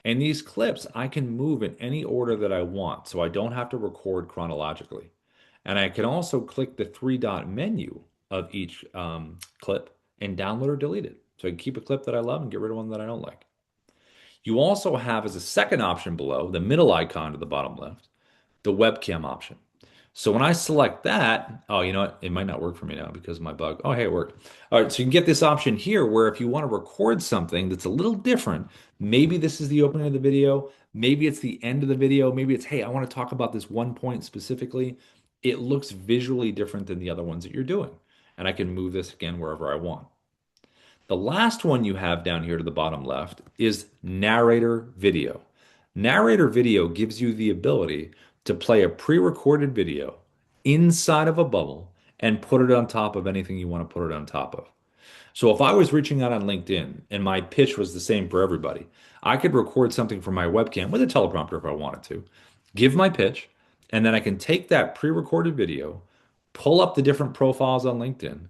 And these clips I can move in any order that I want, so I don't have to record chronologically. And I can also click the 3-dot menu of each clip and download or delete it. So I can keep a clip that I love and get rid of one that I don't like. You also have as a second option below, the middle icon to the bottom left, the webcam option. So when I select that, oh, you know what? It might not work for me now because of my bug. Oh, hey, it worked. All right, so you can get this option here where if you want to record something that's a little different, maybe this is the opening of the video, maybe it's the end of the video, maybe it's, hey, I want to talk about this one point specifically. It looks visually different than the other ones that you're doing. And I can move this again wherever I want. The last one you have down here to the bottom left is narrator video. Narrator video gives you the ability to play a pre-recorded video inside of a bubble and put it on top of anything you want to put it on top of. So if I was reaching out on LinkedIn and my pitch was the same for everybody, I could record something from my webcam with a teleprompter if I wanted to, give my pitch, and then I can take that pre-recorded video, pull up the different profiles on LinkedIn,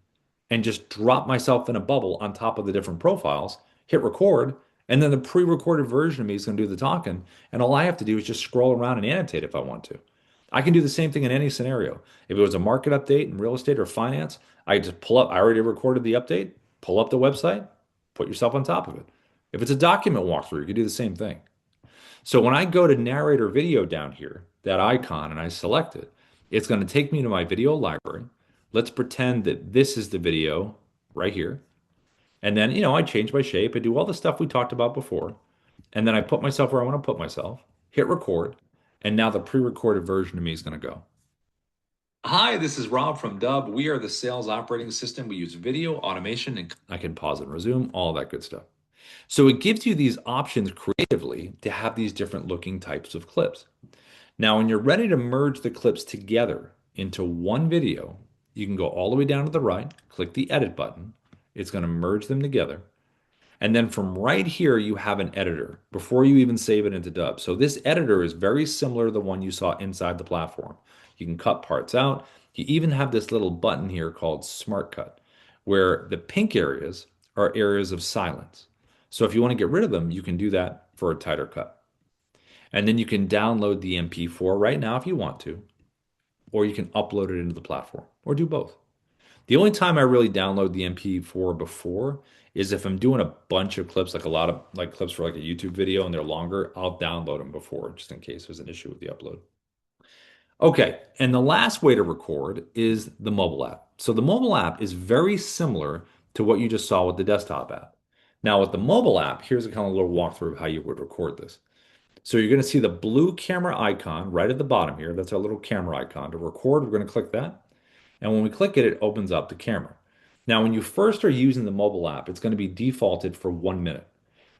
and just drop myself in a bubble on top of the different profiles, hit record, and then the pre-recorded version of me is going to do the talking. And all I have to do is just scroll around and annotate if I want to. I can do the same thing in any scenario. If it was a market update in real estate or finance, I just pull up, I already recorded the update, pull up the website, put yourself on top of it. If it's a document walkthrough, you can do the same thing. So when I go to narrator video down here, that icon, and I select it, it's going to take me to my video library. Let's pretend that this is the video right here. And then, I change my shape. I do all the stuff we talked about before. And then I put myself where I want to put myself, hit record, and now the pre-recorded version of me is going to go. Hi, this is Rob from Dubb. We are the sales operating system. We use video, automation, and I can pause and resume, all that good stuff. So it gives you these options creatively to have these different looking types of clips. Now, when you're ready to merge the clips together into one video, you can go all the way down to the right, click the edit button. It's going to merge them together. And then from right here, you have an editor before you even save it into Dubb. So this editor is very similar to the one you saw inside the platform. You can cut parts out. You even have this little button here called Smart Cut, where the pink areas are areas of silence. So if you want to get rid of them, you can do that for a tighter cut. And then you can download the MP4 right now if you want to, or you can upload it into the platform, or do both. The only time I really download the MP4 before is if I'm doing a bunch of clips, like a lot of clips for like a YouTube video and they're longer, I'll download them before just in case there's an issue with the upload. Okay, and the last way to record is the mobile app. So the mobile app is very similar to what you just saw with the desktop app. Now with the mobile app, here's a kind of little walkthrough of how you would record this. So you're going to see the blue camera icon right at the bottom here. That's our little camera icon. To record, we're going to click that. And when we click it, it opens up the camera. Now, when you first are using the mobile app, it's going to be defaulted for 1 minute.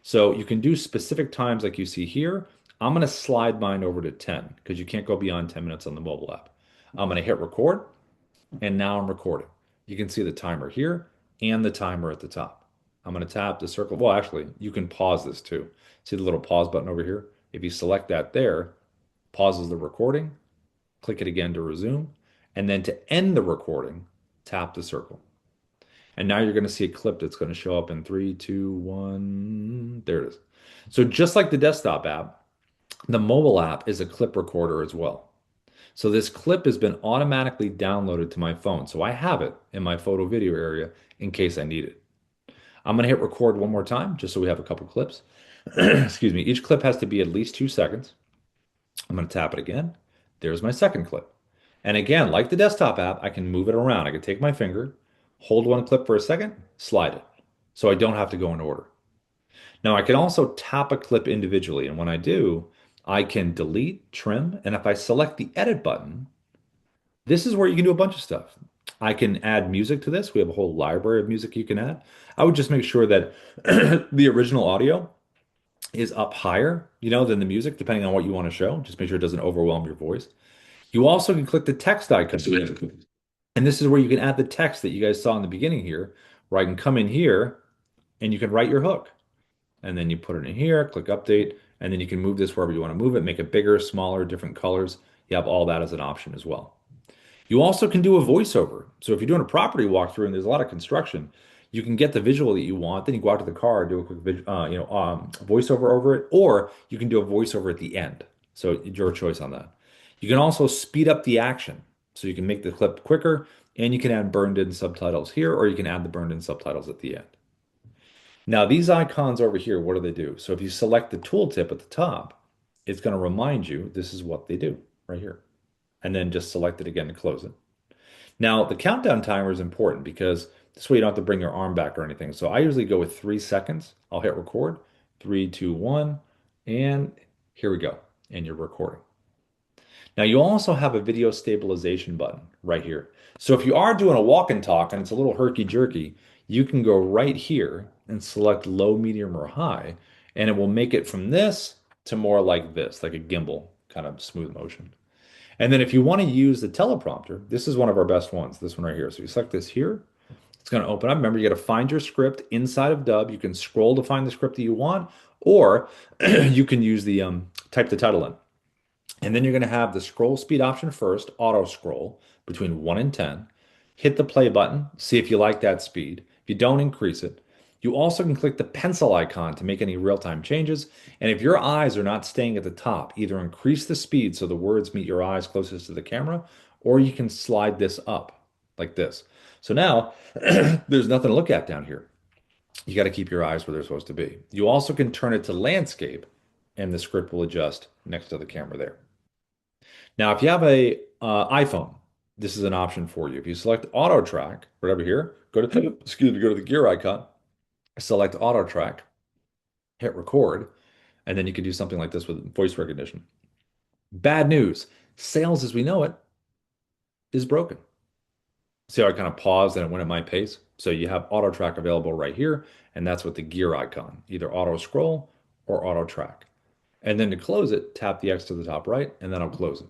So you can do specific times like you see here. I'm going to slide mine over to 10 because you can't go beyond 10 minutes on the mobile app. I'm going to hit record, and now I'm recording. You can see the timer here and the timer at the top. I'm going to tap the circle. Well, actually, you can pause this too. See the little pause button over here? If you select that there, pauses the recording, click it again to resume, and then to end the recording, tap the circle. And now you're going to see a clip that's going to show up in three, two, one. There it is. So just like the desktop app, the mobile app is a clip recorder as well. So this clip has been automatically downloaded to my phone. So I have it in my photo video area in case I need it. I'm going to hit record one more time just so we have a couple clips. Excuse me. Each clip has to be at least 2 seconds. I'm going to tap it again. There's my second clip. And again, like the desktop app, I can move it around. I can take my finger, hold one clip for a second, slide it. So I don't have to go in order. Now I can also tap a clip individually. And when I do, I can delete, trim, and if I select the edit button, this is where you can do a bunch of stuff. I can add music to this. We have a whole library of music you can add. I would just make sure that the original audio is up higher, than the music, depending on what you want to show. Just make sure it doesn't overwhelm your voice. You also can click the text icon. And this is where you can add the text that you guys saw in the beginning here, where I can come in here and you can write your hook. And then you put it in here, click update, and then you can move this wherever you want to move it, make it bigger, smaller, different colors. You have all that as an option as well. You also can do a voiceover. So if you're doing a property walkthrough and there's a lot of construction, you can get the visual that you want. Then you go out to the car, do a quick, voiceover over it, or you can do a voiceover at the end. So it's your choice on that. You can also speed up the action, so you can make the clip quicker, and you can add burned-in subtitles here, or you can add the burned-in subtitles at the end. Now, these icons over here, what do they do? So if you select the tooltip at the top, it's going to remind you this is what they do right here. And then just select it again to close it. Now, the countdown timer is important because this way you don't have to bring your arm back or anything. So I usually go with 3 seconds. I'll hit record. Three, two, one, and here we go. And you're recording. Now, you also have a video stabilization button right here. So if you are doing a walk and talk and it's a little herky-jerky, you can go right here and select low, medium, or high, and it will make it from this to more like this, like a gimbal kind of smooth motion. And then if you want to use the teleprompter, this is one of our best ones, this one right here. So you select this here, it's going to open up. Remember, you got to find your script inside of Dubb. You can scroll to find the script that you want, or you can use the type the title in. And then you're going to have the scroll speed option first, auto scroll between 1 and 10. Hit the play button, see if you like that speed. If you don't, increase it. You also can click the pencil icon to make any real-time changes. And if your eyes are not staying at the top, either increase the speed so the words meet your eyes closest to the camera, or you can slide this up like this. So now there's nothing to look at down here. You got to keep your eyes where they're supposed to be. You also can turn it to landscape, and the script will adjust next to the camera there. Now, if you have a iPhone, this is an option for you. If you select auto track, right over here, go to go to the gear icon, select auto track, hit record, and then you can do something like this with voice recognition. Bad news, sales as we know it is broken. See how I kind of paused and it went at my pace? So you have auto track available right here, and that's with the gear icon, either auto scroll or auto track. And then to close it, tap the X to the top right, and then I'll close it.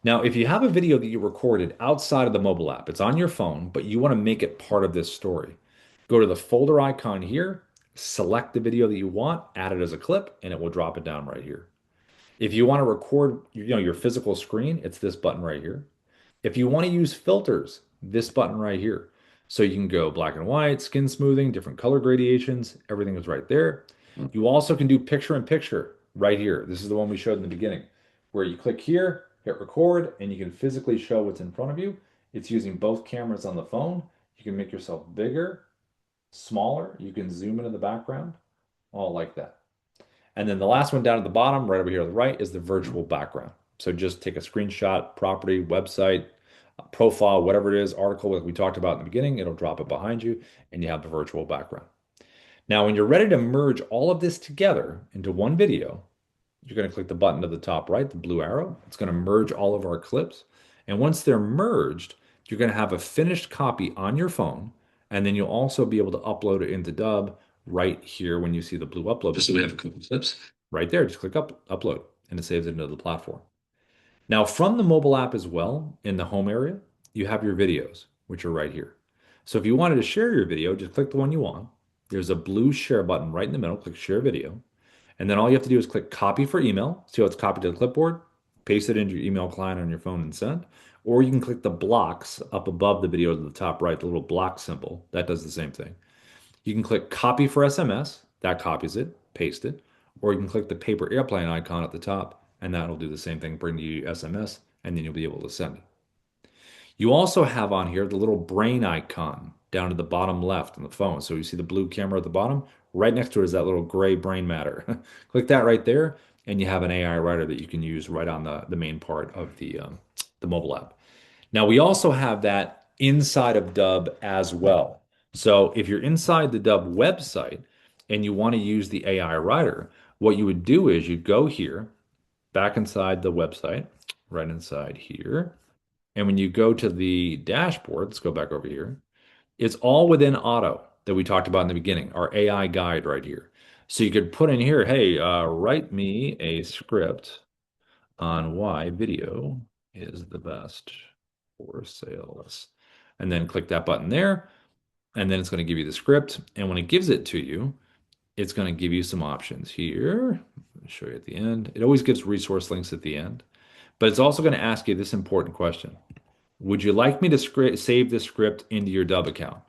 Now, if you have a video that you recorded outside of the mobile app, it's on your phone, but you want to make it part of this story, go to the folder icon here, select the video that you want, add it as a clip, and it will drop it down right here. If you want to record, your physical screen, it's this button right here. If you want to use filters, this button right here. So you can go black and white, skin smoothing, different color gradations, everything is right there. You also can do picture in picture right here. This is the one we showed in the beginning, where you click here, hit record, and you can physically show what's in front of you. It's using both cameras on the phone. You can make yourself bigger, smaller. You can zoom into the background, all like that. And then the last one down at the bottom, right over here on the right, is the virtual background. So just take a screenshot, property, website, profile, whatever it is, article like we talked about in the beginning, it'll drop it behind you and you have the virtual background. Now, when you're ready to merge all of this together into one video, you're going to click the button to the top right, the blue arrow. It's going to merge all of our clips. And once they're merged, you're going to have a finished copy on your phone. And then you'll also be able to upload it into Dubb right here when you see the blue upload. Just so we have a couple clips. Right there, just click upload, and it saves it into the platform. Now, from the mobile app as well, in the home area, you have your videos, which are right here. So if you wanted to share your video, just click the one you want. There's a blue share button right in the middle. Click share video. And then all you have to do is click copy for email. See how it's copied to the clipboard? Paste it into your email client on your phone and send. Or you can click the blocks up above the video to the top right, the little block symbol. That does the same thing. You can click copy for SMS. That copies it, paste it. Or you can click the paper airplane icon at the top, and that'll do the same thing, bring you SMS, and then you'll be able to send it. You also have on here the little brain icon down to the bottom left on the phone. So you see the blue camera at the bottom. Right next to it is that little gray brain matter. Click that right there, and you have an AI writer that you can use right on the main part of the mobile app. Now, we also have that inside of Dubb as well. So if you're inside the Dubb website and you want to use the AI writer, what you would do is you go here, back inside the website, right inside here. And when you go to the dashboard, let's go back over here. It's all within auto that we talked about in the beginning, our AI guide right here. So you could put in here, hey, write me a script on why video is the best for sales. And then click that button there. And then it's going to give you the script. And when it gives it to you, it's going to give you some options here. I'll show you at the end. It always gives resource links at the end. But it's also going to ask you this important question. Would you like me to save this script into your Dubb account?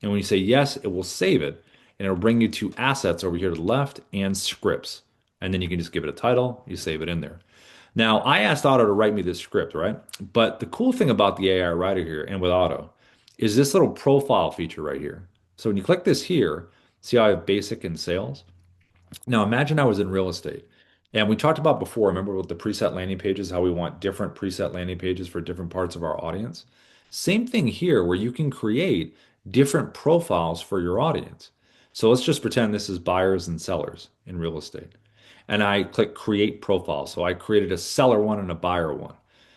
And when you say yes, it will save it, and it'll bring you to assets over here to the left and scripts. And then you can just give it a title, you save it in there. Now, I asked Otto to write me this script, right? But the cool thing about the AI writer here and with Otto is this little profile feature right here. So when you click this here, see how I have basic and sales? Now imagine I was in real estate. And we talked about before, remember with the preset landing pages, how we want different preset landing pages for different parts of our audience. Same thing here, where you can create different profiles for your audience. So let's just pretend this is buyers and sellers in real estate. And I click create profile. So I created a seller one and a buyer one.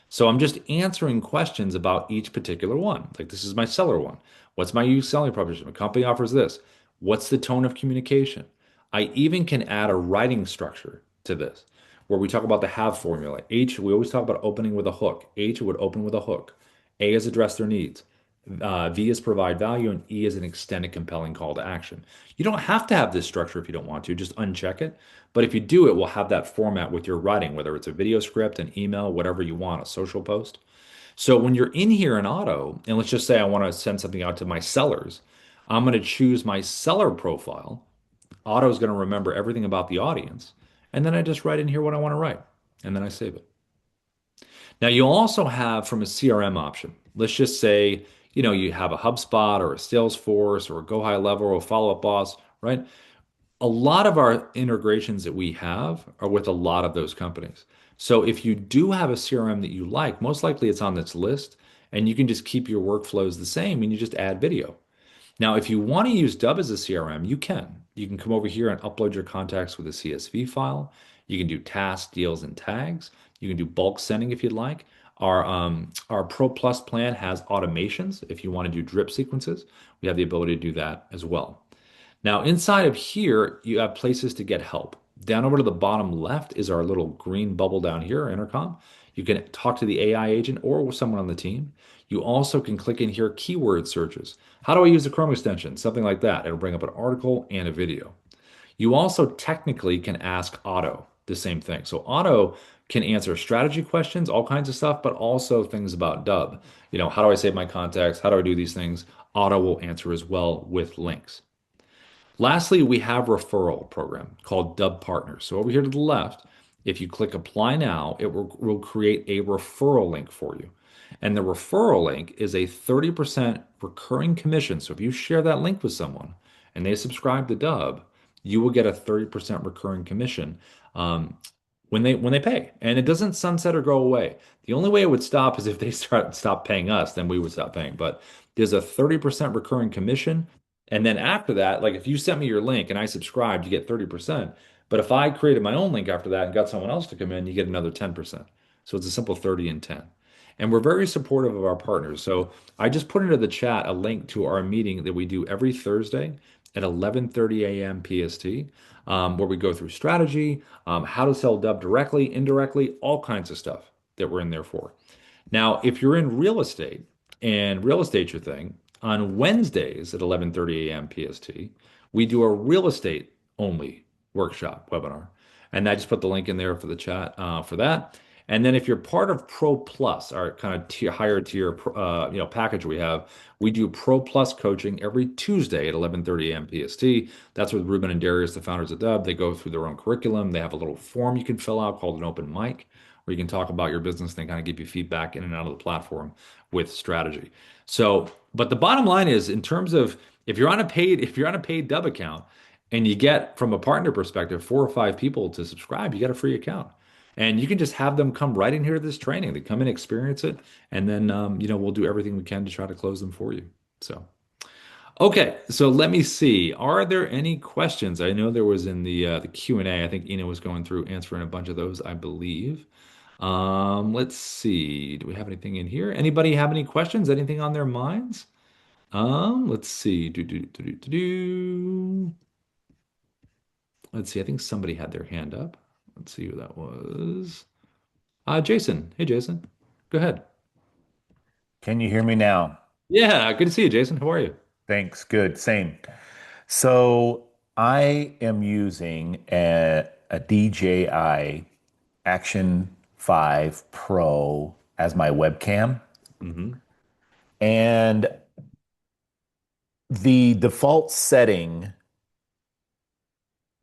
So I'm just answering questions about each particular one. Like this is my seller one. What's my unique selling proposition? My company offers this. What's the tone of communication? I even can add a writing structure to this where we talk about the have formula. H, we always talk about opening with a hook. H would open with a hook. A is address their needs. V is provide value, and E is an extended compelling call to action. You don't have to have this structure if you don't want to, just uncheck it. But if you do, it will have that format with your writing, whether it's a video script, an email, whatever you want, a social post. So when you're in here in Auto, and let's just say I want to send something out to my sellers, I'm going to choose my seller profile. Auto is going to remember everything about the audience. And then I just write in here what I want to write. And then I save it. Now you'll also have from a CRM option. Let's just say, you have a HubSpot or a Salesforce or a Go High Level or a Follow Up Boss, right? A lot of our integrations that we have are with a lot of those companies. So if you do have a CRM that you like, most likely it's on this list and you can just keep your workflows the same and you just add video. Now, if you want to use Dubb as a CRM, you can. You can come over here and upload your contacts with a CSV file. You can do tasks, deals, and tags. You can do bulk sending if you'd like. Our Pro Plus plan has automations. If you want to do drip sequences, we have the ability to do that as well. Now, inside of here, you have places to get help. Down over to the bottom left is our little green bubble down here, intercom. You can talk to the AI agent or with someone on the team. You also can click in here keyword searches. How do I use the Chrome extension? Something like that. It'll bring up an article and a video. You also technically can ask Otto the same thing. So Otto can answer strategy questions, all kinds of stuff, but also things about Dubb. How do I save my contacts? How do I do these things? Otto will answer as well with links. Lastly, we have referral program called Dubb Partners. So over here to the left, if you click apply now, it will create a referral link for you. And the referral link is a 30% recurring commission. So if you share that link with someone and they subscribe to Dubb, you will get a 30% recurring commission when they pay. And it doesn't sunset or go away. The only way it would stop is if they stop paying us, then we would stop paying. But there's a 30% recurring commission. And then after that, like if you sent me your link and I subscribed, you get 30%. But if I created my own link after that and got someone else to come in, you get another 10%. So it's a simple 30 and 10. And we're very supportive of our partners. So I just put into the chat a link to our meeting that we do every Thursday at 11:30 a.m. PST, where we go through strategy, how to sell Dubb directly, indirectly, all kinds of stuff that we're in there for. Now, if you're in real estate and real estate's your thing, on Wednesdays at 11:30 a.m. PST, we do a real estate only workshop webinar. And I just put the link in there for the chat for that. And then if you're part of Pro Plus, our kind of higher tier package we have, we do Pro Plus coaching every Tuesday at 11:30 a.m. PST. That's with Ruben and Darius, the founders of Dubb. They go through their own curriculum. They have a little form you can fill out called an open mic, where you can talk about your business and they kind of give you feedback in and out of the platform with strategy. So, but the bottom line is, in terms of if you're on a paid Dubb account and you get from a partner perspective 4 or 5 people to subscribe, you get a free account. And you can just have them come right in here to this training. They come and experience it, and then we'll do everything we can to try to close them for you. So, okay, so let me see. Are there any questions? I know there was in the Q&A. I think Ina was going through answering a bunch of those, I believe. Let's see. Do we have anything in here? Anybody have any questions? Anything on their minds? Let's see. Let's see. I think somebody had their hand up. Let's see who that was. Jason. Hey, Jason. Go ahead. Can you hear me now? Yeah, good to see you, Jason. How are you? Thanks. Good. Same. So I am using a DJI Action 5 Pro as my webcam. Hmm. And the default setting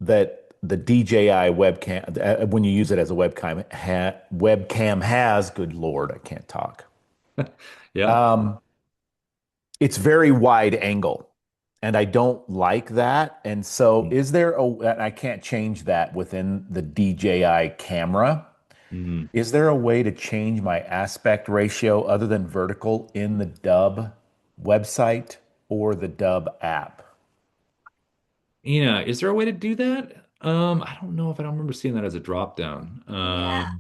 that the DJI webcam, when you use it as a webcam has, good Lord, I can't talk. Yeah. Um, it's very wide angle, and I don't like that. And so, and I can't change that within the DJI camera. Mhm. Is there a way to change my aspect ratio other than vertical in the Dubb website or the Dubb app? Is there a way to do that? I don't know if I don't remember seeing that as a drop down. Yeah,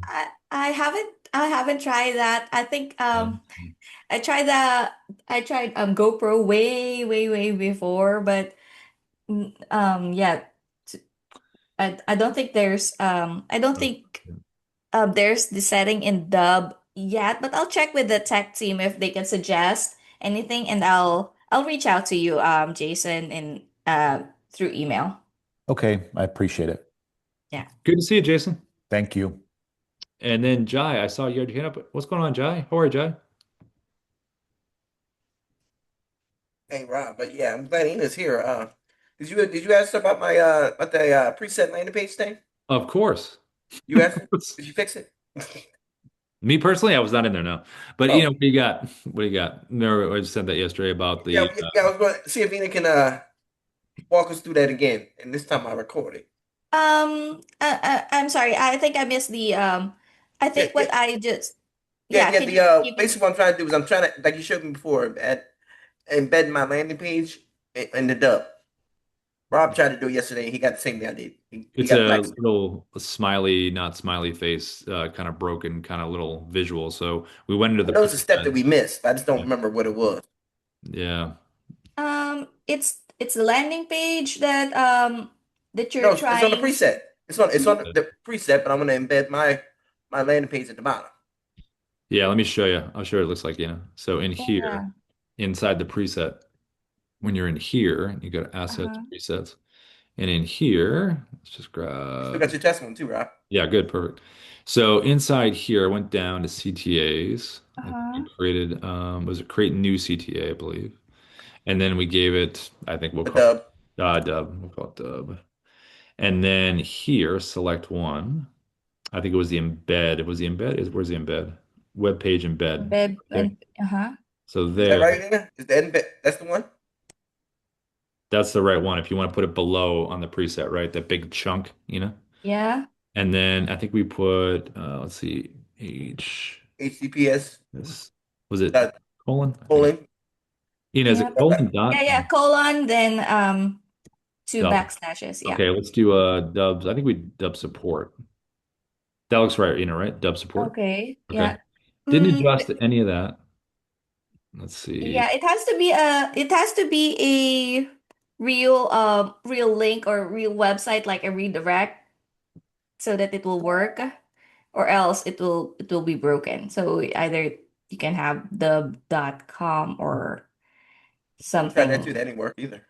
I haven't tried that. I think I tried the GoPro way before, but yeah, t- I don't think there's the setting in Dubb yet, but I'll check with the tech team if they can suggest anything, and I'll reach out to you, Jason, in through email. Okay, I appreciate it. Yeah. Good to see you, Jason. Thank you. And then Jai, I saw you had your hand up. What's going on, Jai? How are you, Jai? Hey Rob, but yeah, I'm glad Ina's here. Did you ask her about my about the preset landing page thing? Of course. You asked her? Did you fix it? Me personally, I was not in there, no. But Oh, what do you got? What do you got? No, I just said that yesterday about yeah, the yeah. I was going to see if Ina can walk us through that again, and this time I record it. I'm sorry. I think I missed the I Yeah, think yeah, what I just yeah, yeah, yeah. can The you can basically what I'm trying to do is I'm trying to, like you showed me before, embed my landing page in the Dubb. Rob tried to do it yesterday. He got the same thing I did. He it's got a black screen. little smiley, not smiley face, kind of broken, kind of little visual. So we went into I the know it's a step that preset. we missed. I just don't remember what it was. Yeah. it's the landing page that you're No, it's on the trying. preset. It's on the preset, but I'm gonna embed my landing page at the bottom. Yeah, let me show you. I'll show you what it looks like, So in here, Yeah. inside the preset, when you're in here, you go to assets, Uh-huh. presets. And in here, let's just You still got grab, your test one too, Rob. yeah, good, perfect. So inside here, I went down to CTAs and we Uh-huh. created, was it create new CTA, I believe. And then we gave it, I think we'll The call Dubb. it Dubb. We'll call it Dubb. And then here, select one. I think it was the embed. It was the embed. Where's the embed? Web page embed. Web There. and uh-huh. So Is that there, right, Nina? Is that that's the one? that's the right one. If you want to put it below on the preset, right? That big chunk. Yeah. And then I think we put let's see, HTTPS this was it dot colon? I think. colon. Is it Yep. colon Yeah, dot yeah, colon, then two dub? backslashes. Yeah. Okay, let's do dubs. I think we dub support. That looks right, right? Dub support. Okay. Okay. Yeah. Didn't Mm, adjust any of that. Let's see. yeah, it has to be a real link or real website like a redirect so that it will work, or else it will be broken. So either you can have the.com or I tried that too. something. That didn't work either.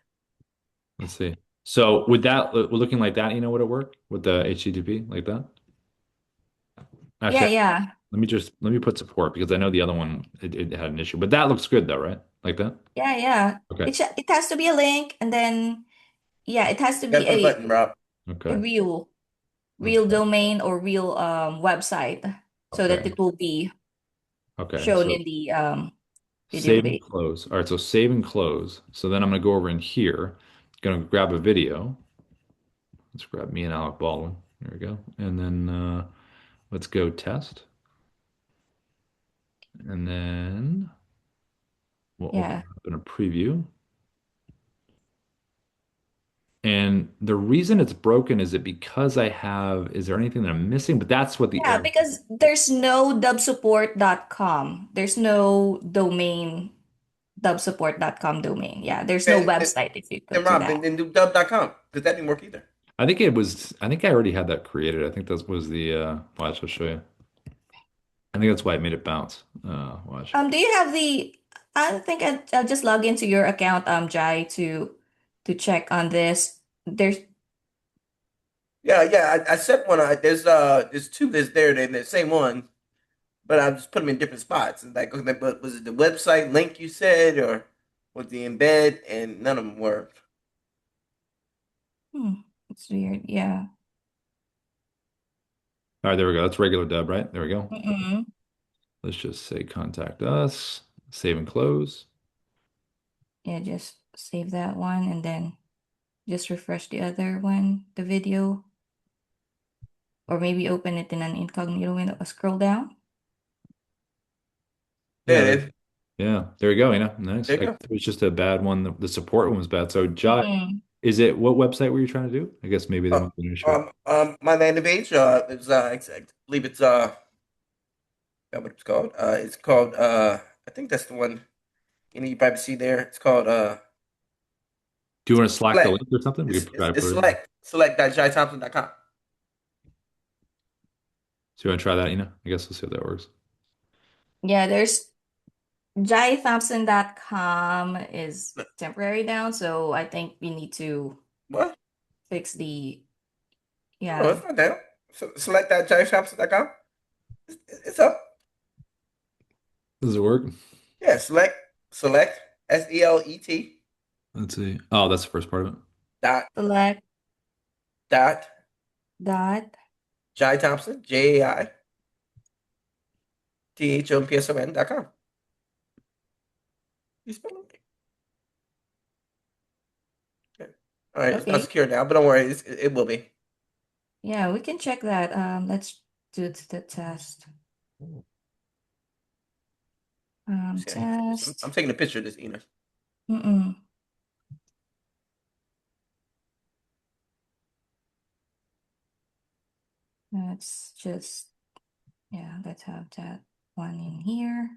Let's see. So with that looking like that, would it work with the HTTP like that? Yeah, Actually, yeah. let me put support because I know the other one it had an issue. But that looks good though, right? Like that? Yeah, yeah. Okay. It has to be a link, and then yeah, it has to Gotta be put a button, Rob. a Okay. real Okay. domain or real website so that Okay. it will be Okay. shown So in the video save and page. close. All right, so save and close. So then I'm gonna go over in here, gonna grab a video. Let's grab me and Alec Baldwin. There we go. And then let's go test. And then we'll open Yeah. up in a preview. And the reason it's broken is it because is there anything that I'm missing? But that's what the Yeah, error. because there's no dubsupport.com. There's no domain dubsupport.com domain. Yeah, there's no And website if you go then to Rob, that. then do dub.com because that didn't work either. I think I already had that created. I think that was the watch, I'll show you. I think that's why it made it bounce. Watch. Do you have the I think I'll just log into your account, Jai, to check on this. There's Yeah, yeah. I set one. There's two that's there. They're the same one, but I just put them in different spots. And like, okay, but was it the website link you said, or was the embed? And none of them worked. hmm, it's weird. Yeah. All right, there we go. That's regular dub, right? There we go. Mm-mm. Let's just say contact us, save and close. Yeah, just save that one and then just refresh the other one, the video, or maybe open it in an incognito window. Scroll down. There Yeah, it is. yeah, there we go. Nice. There you I go. guess it was just a bad one. The support one was bad. So, Jai, Mm-mm. is it what website were you trying to do? I guess maybe there might be an issue. My landing page. I believe it's what it's called. It's called I think that's the one. You probably see there. It's called Do you want to Slack the select. link or something? We could try to It's put it in. select.jithompson.com. So you want to try that, I guess we'll see if that works. Yeah, there's jaithompson.com is temporary down, so I think we need to What? fix the No, yeah. it's not down. So, select.jithompson.com. It's up. Does it work? Yeah, select SELET Let's see. Oh, that's the first part of it. dot Select dot dot. Jai Thompson JAITHOMPSON.com. You spell it? Okay. All right, it's not Okay. secure now, but don't worry, it will be. Yeah, we can check that. Let's do the test. See, Test. I'm taking a picture of this, Ina. Mm-mm. Let's just yeah, let's have that one in here.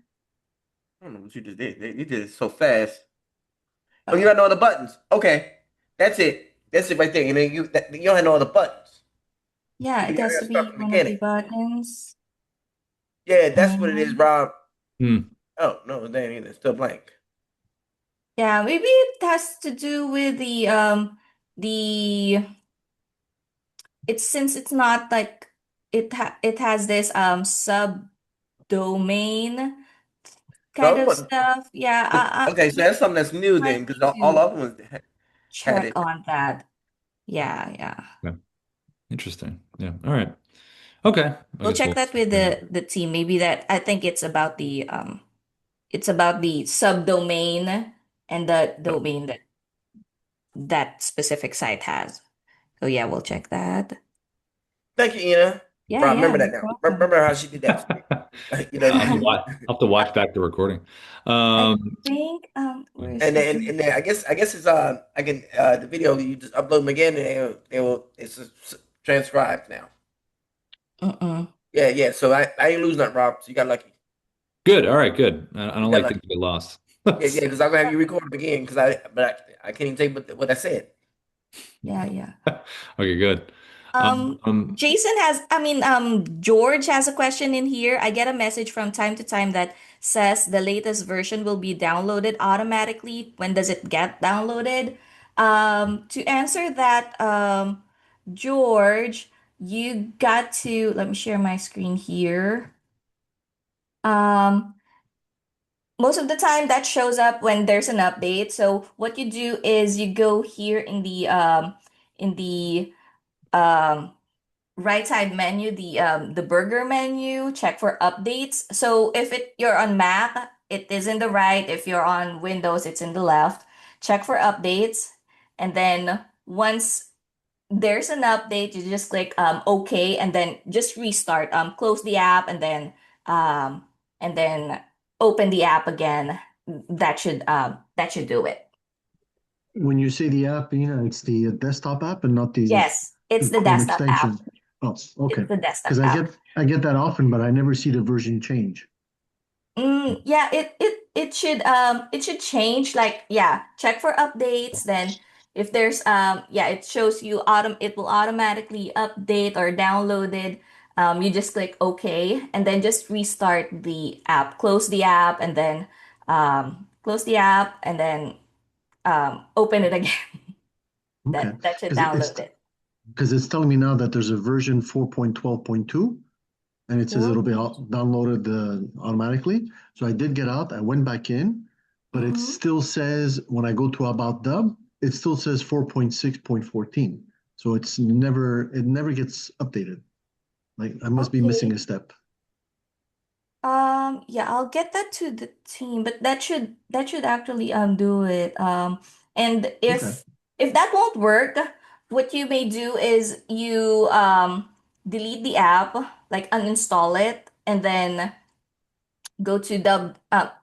I don't know what you just did. You did it so fast. Oh, you Oh, don't know the buttons. Okay, that's it. That's it right there. You don't know the buttons. yeah, So it you has gotta to start be from the one of the beginning. buttons. Yeah, that's what it is, And Rob. Hmm. Oh no, that ain't it. It's still blank. yeah, maybe it has to do with the it's since it's not like it has this subdomain kind No, of but stuff. Yeah, okay, so that's something that's new might then, because need all the to other ones had check it. on that. Yeah, yeah. Yeah. Interesting. Yeah. All right. Okay. I We'll guess check we'll. that with the team. Maybe that I think it's about the subdomain and the domain that that specific site has. So yeah, we'll check that. Thank you, Ina. Yeah, I yeah, remember that you're now. welcome. Remember how she did that for me. You know, I'll have to watch back the recording. I Um, think where is and the then and then I guess it's I can the video you just upload them again and they will it's transcribed now. mm-mm. Yeah, yeah. So I ain't lose nothing, Rob. So you got lucky. good. All right, good. I You don't got like things lucky. to get lost. Yeah, yeah. Because I'm gonna have you record them again because I can't even take what I said. Yeah, yeah. Okay, good. Um, Jason has, I mean, George has a question in here. I get a message from time to time that says the latest version will be downloaded automatically. When does it get downloaded? To answer that, George, you got to, let me share my screen here. Um, Most of the time that shows up when there's an update. So what you do is you go here in the um right side menu, the burger menu, check for updates. So if you're on Mac, it is in the right. If you're on Windows, it's in the left. Check for updates. And then once there's an update, you just click OK and then just restart. Close the app um and then open the app again. That should do it. When you say the app, it's the desktop app and not Yes, the it's the Chrome desktop app. extension. Oh, It's okay. the desktop Because I app. get I get that often, but I never see the version change. Yeah, it should change. Like, yeah, check for updates. Then if there's yeah, it shows you it will automatically update or downloaded. You just click OK and then just restart the app. Close the app and then open it again. Okay. That should Because download it. it's telling me now that there's a version 4.12.2, and it says it'll be downloaded automatically. So I did get out. I went back in, but it Mm-hmm. still says when I go to About Dub, it still says 4.6.14. So it never gets updated. Like I must be missing Okay. a step. Yeah, I'll get that to the team, but that should actually do it. And Okay. if that won't work, what you may do is you delete the app, like uninstall it, and then go to Dubb,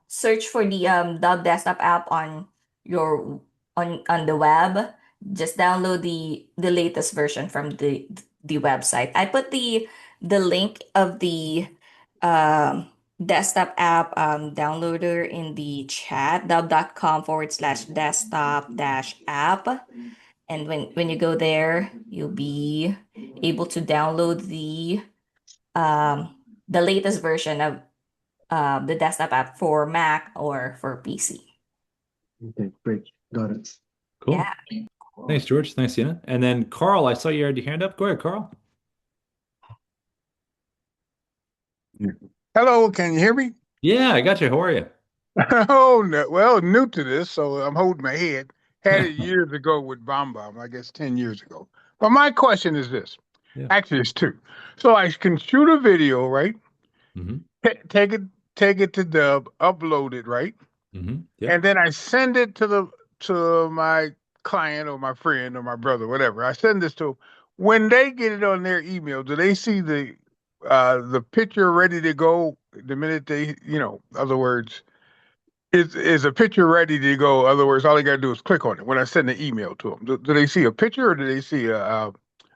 search for the Dubb desktop app on your on the web. Just download the latest version from the website. I put the link of the um desktop app downloader in the chat, dubb.com/desktop dash app. And when you go there, you'll be able to download the latest version of the desktop app for Mac or for PC. Okay, great. Got it. Cool. Yeah, Thanks, cool. George. Thanks, Tina. And then Carl, I saw you had your hand up. Go ahead, Carl. Hello, can you hear me? Yeah, I got you. How are you? Oh, no, well, new to this, so I'm holding my head. Had it years ago with Bomb Bomb, I guess 10 years ago. But my question is this. Yeah. Actually, it's two. So I can shoot a video, right? Hmm. Take it to Dub, upload it, right? Yep. And then I send it to my client or my friend or my brother, whatever. I send this to 'em. When they get it on their email, do they see the picture ready to go the minute they, other words, is a picture ready to go? Other words, all they got to do is click on it when I send the email to them. Do they see a picture or do they see a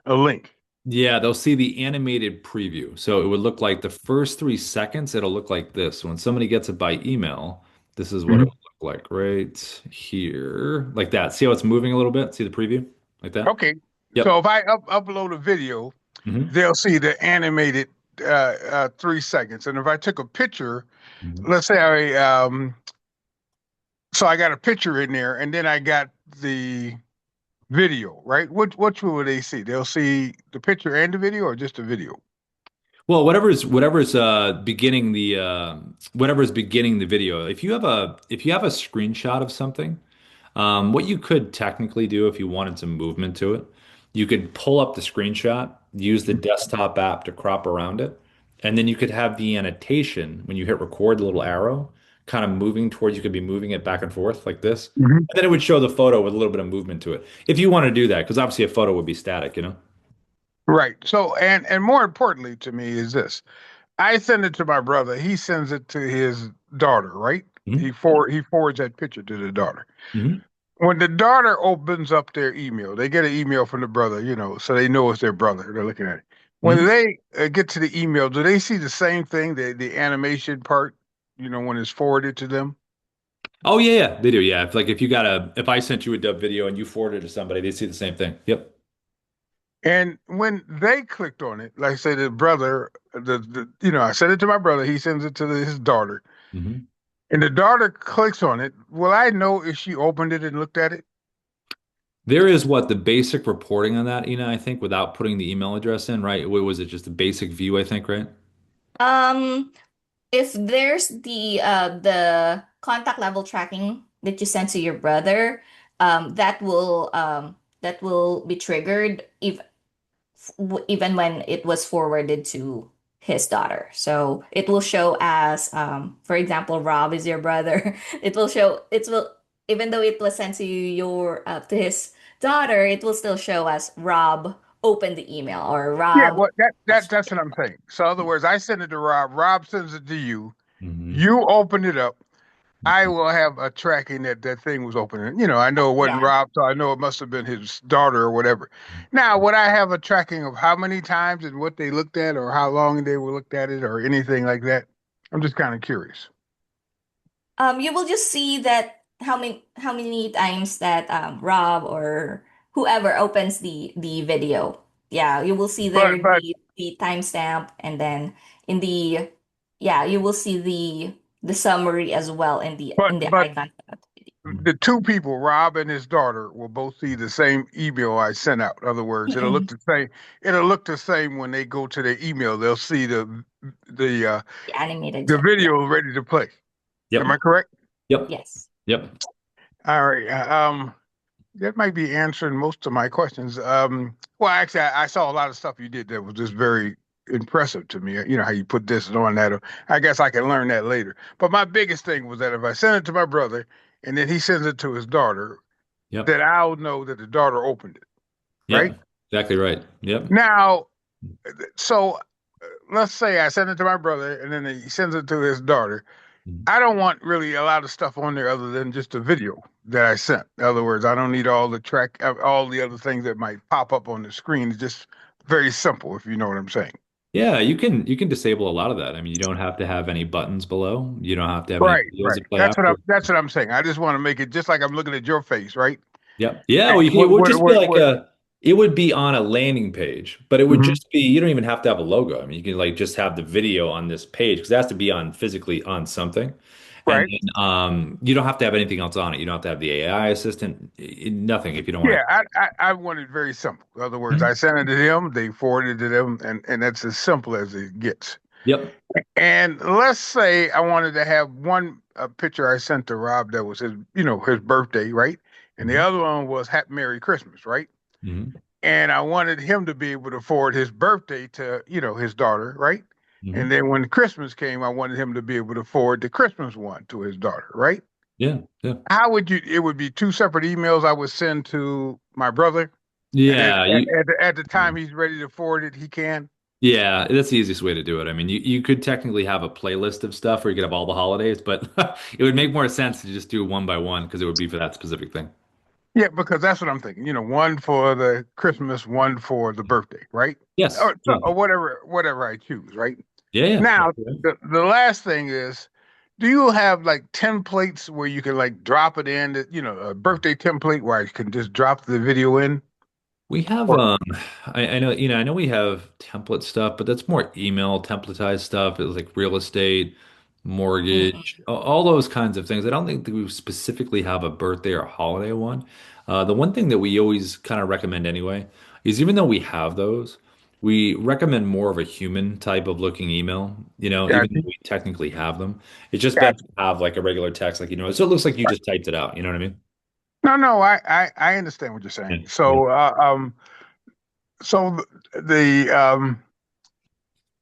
link? Yeah, they'll see the animated preview. So it would look like the first 3 seconds, it'll look like this. When somebody gets it by email, this is what it Mhm. would look like right here, like that. See how it's moving a little bit? See the preview? Like that? Okay. So Yep. if I upload a video, Hmm. they'll see the animated 3 seconds. And if I took a picture, Hmm. let's say so I got a picture in there and then I got the video, right? Which one will they see? They'll see the picture and the video or just the video? Well, whatever's beginning the video. If you have a screenshot of something, what you could technically do if you wanted some movement to it, you could pull up the screenshot, use the desktop app to crop around it, and then you could have the annotation when you hit record, the little arrow kind of moving towards, you could be moving it back and forth like this. Mhm. And then it would show the photo with a little bit of movement to it. If you want to do that, because obviously a photo would be static, you know? Right. So, and more importantly to me is this. I send it to my brother. He sends it to his daughter, right? Mhm. He forwards that picture to the daughter. Mhm. When the daughter opens up their email, they get an email from the brother, so they know it's their brother. They're looking at it. When Mhm. they get to the email, do they see the same thing, the animation part, when it's forwarded to them? Oh yeah, yeah, they do. Yeah, if I sent you a dub video and you forwarded it to somebody, they see the same thing. Yep. And when they clicked on it, like I say, the brother, I sent it to my brother. He sends it to his daughter, Mhm. and the daughter clicks on it. Will I know if she opened it and looked at it? There is the basic reporting on that, Ina, I think, without putting the email address in, right? What was it? Just a basic view, I think, right? Um, if there's the contact level tracking that you send to your brother, that will be triggered if even when it was forwarded to his daughter. So it will show as, for example, Rob is your brother. It will even though it was sent to to his daughter, it will still show as Rob opened the email or Yeah, Rob well, touched that's what it. I'm saying. So, in other words, I send it to Rob. Rob sends it to you. Hmm. You open it up. I will have a tracking that that thing was opening. I know it wasn't Yeah. Rob, so I know it must have been his daughter or whatever. Now, would I have a tracking of how many times and what they looked at, or how long they were looked at it, or anything like that? I'm just kind of curious. You will just see that how many times that Rob or whoever opens the video. Yeah, you will see But there but the timestamp, and then in the yeah, you will see the summary as well in the but icon of the the two people, Rob and his daughter, will both see the same email I sent out. In other words, it'll look video. the same. It'll look the same when they go to their email. They'll see the uh, The animated the GIF. Yeah. video ready to play. Am Yep. I correct? Yep. Yes. Yep. All right. That might be answering most of my questions. Well, actually, I saw a lot of stuff you did that was just very impressive to me. You know how you put this and on that. I guess I can learn that later. But my biggest thing was that if I send it to my brother and then he sends it to his daughter, Yep. that I'll know that the daughter opened it, right? Yep. Exactly right. Yep. Now, so let's say I send it to my brother and then he sends it to his daughter. Mhm. I don't want really a lot of stuff on there other than just a video that I sent. In other words, I don't need all the other things that might pop up on the screen. It's just very simple, if you know what I'm saying. Yeah, you can disable a lot of that. I mean, you don't have to have any buttons below. You don't have to have any Right, videos right. that play after. That's what I'm saying. I just want to make it just like I'm looking at your face, right? Yep. Yeah, And well, it would just be what, it would be on a landing page, but it would mhm. just be, you don't even have to have a logo. I mean, you can just have the video on this page because it has to be on physically on something. And Right. then you don't have to have anything else on it. You don't have to have the AI assistant, nothing if you don't want Yeah, I want it very simple. In other words, to. I sent it to them, they forwarded it to them, and that's as simple as it gets. Yep. And let's say I wanted to have one picture I sent to Rob that was his birthday, right? And the Hmm. other one was Happy Merry Christmas, right? Hmm. And I wanted him to be able to forward his birthday to, his daughter, right? And Hmm. then when Christmas came, I wanted him to be able to forward the Christmas one to his daughter, right? Yeah. Yeah. How would you, it would be two separate emails I would send to my brother. And then Yeah. at the time he's ready to forward it, he can. Yeah, that's the easiest way to do it. I mean, you could technically have a playlist of stuff where you could have all the holidays, but it would make more sense to just do one by one because it would be for that specific thing. Yeah, because that's what I'm thinking. One for the Christmas, one for the birthday, right? Yes. Or, Yeah. or whatever I choose, right? Yeah. Yeah. Now, Exactly right. the last thing is, do you have like templates where you can like drop it in, a birthday template where I can just drop the video in? We have Or I know I know we have template stuff, but that's more email templatized stuff. It was like real estate, mortgage, Mm-mm. all those kinds of things. I don't think that we specifically have a birthday or holiday one. The one thing that we always kind of recommend anyway is even though we have those, we recommend more of a human type of looking email, even though gotcha, we technically have them. It's just better gotcha. to have like a regular text, like, so it looks like you just typed it out. You know what I mean? No, no, I understand what you're Yeah. saying. Yeah. So the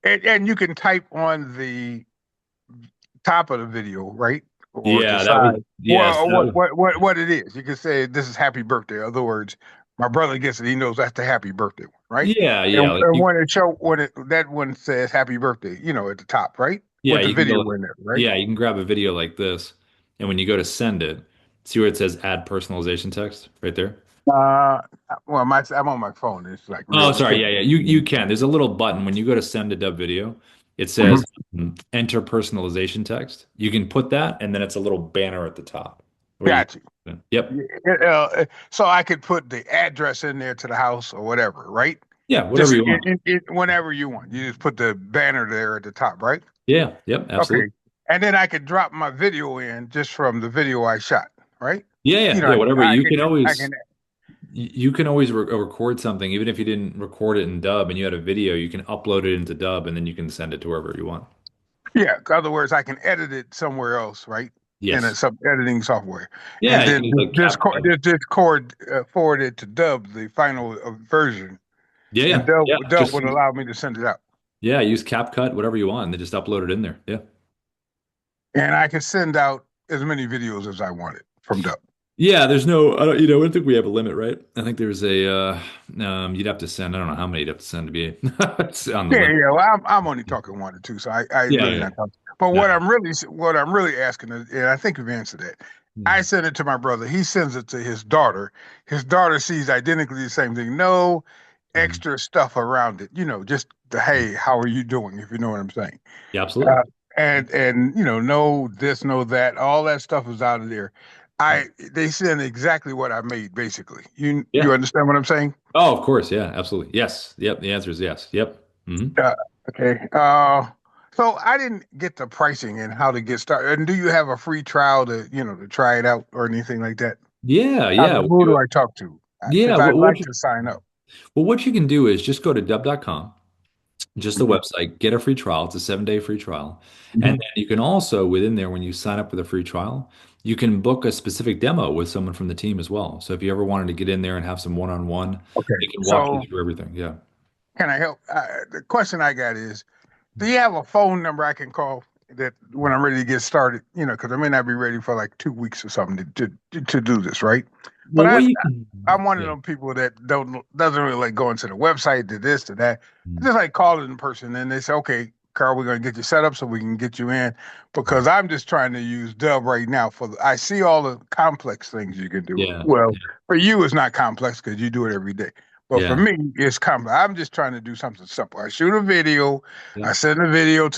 and you can type on the top of the video, right? Or the Yeah, that was side. yes, Well, that was what it is. You can say this is happy birthday. In other words, my brother gets it. He knows that's the happy birthday one, right? Yeah, yeah. And, Like and you, when it show when it that one says happy birthday, at the top, right? yeah, With the you can go. video in there, right? Yeah, you can grab a video like this, and when you go to send it, see where it says add personalization text right there. Uh, well, I'm on my phone. It's like Oh, real sorry. quick. Yeah, yeah. You can. There's a little button when you go to send a dub video. It Mhm. says enter personalization text. You can put that, and then it's a little banner at the top where you. Got you. Yep. So I could put the address in there to the house or whatever, right? Yeah. Whatever Just you want. whenever you want. You just put the banner there at the top, right? Yeah. Yep. Absolutely. Okay. And then I could drop my video in just from the video I shot, right? Yeah. You Yeah. know, Yeah. Whatever. I You can, can I always can, you can always record something, even if you didn't record it in Dub and you had a video. You can upload it into Dub, and then you can send it to wherever you want. yeah. In other words, I can edit it somewhere else, right? In Yes. some editing software, Yeah. and You then can use like just CapCut. forward it to Dub, the final version, Yeah. and Yeah. Yeah. Dub would allow me to send it out, Yeah. Use CapCut, whatever you want, and then just upload it in there. Yeah. and I can send out as many videos as I wanted from Dub. Yeah, there's no, I don't think we have a limit, right? I think there's you'd have to send, I don't know how many you'd have to send to be it's on the Yeah, limit. yeah. Well, I'm only talking one or two, so I Yeah, really yeah, not talking. But yeah. what I'm really asking is, and I think you've answered that. I Mhm. send it to my brother. He sends it to his daughter. His daughter sees identically the same thing. No Mhm. extra stuff around it. Just the hey, how are you doing? If you know what I'm saying. Yeah, Uh, absolutely. and no this, no that. All that stuff is out of there. Yeah. They send exactly what I made, basically. You Yeah. understand what I'm saying? Oh, of course. Yeah, absolutely. Yes. Yep. The answer is yes. Yep. Hmm. Uh, okay. So I didn't get the pricing and how to get started. And do you have a free trial to try it out or anything like that? Yeah, How, yeah. who do I talk to? Yeah, Because I'd like to sign up. what you can do is just go to dub.com, just the Mhm. website, get a free trial. It's a 7-day free trial. And Mhm. then you can also, within there, when you sign up for the free trial, you can book a specific demo with someone from the team as well. So if you ever wanted to get in there and have some one-on-one, Okay. they can walk you So through everything. Yeah. can I help? The question I got is, do you have a phone number I can call that when I'm ready to get started? Because I may not be ready for like 2 weeks or something to do this, right? But Well, what you can, I'm one of yeah. them people that doesn't really like going to the website, to this, to that. I Mm. just like calling in person, and they say, "Okay, Carl, we're gonna get you set up so we can get you in," because I'm just trying to use Dub right now I see all the complex things you can do. Yeah. Well, for you, it's not complex because you do it every day. But for Yeah. me, it's complex. I'm just trying to do something simple. I shoot a video, I Yep. send a video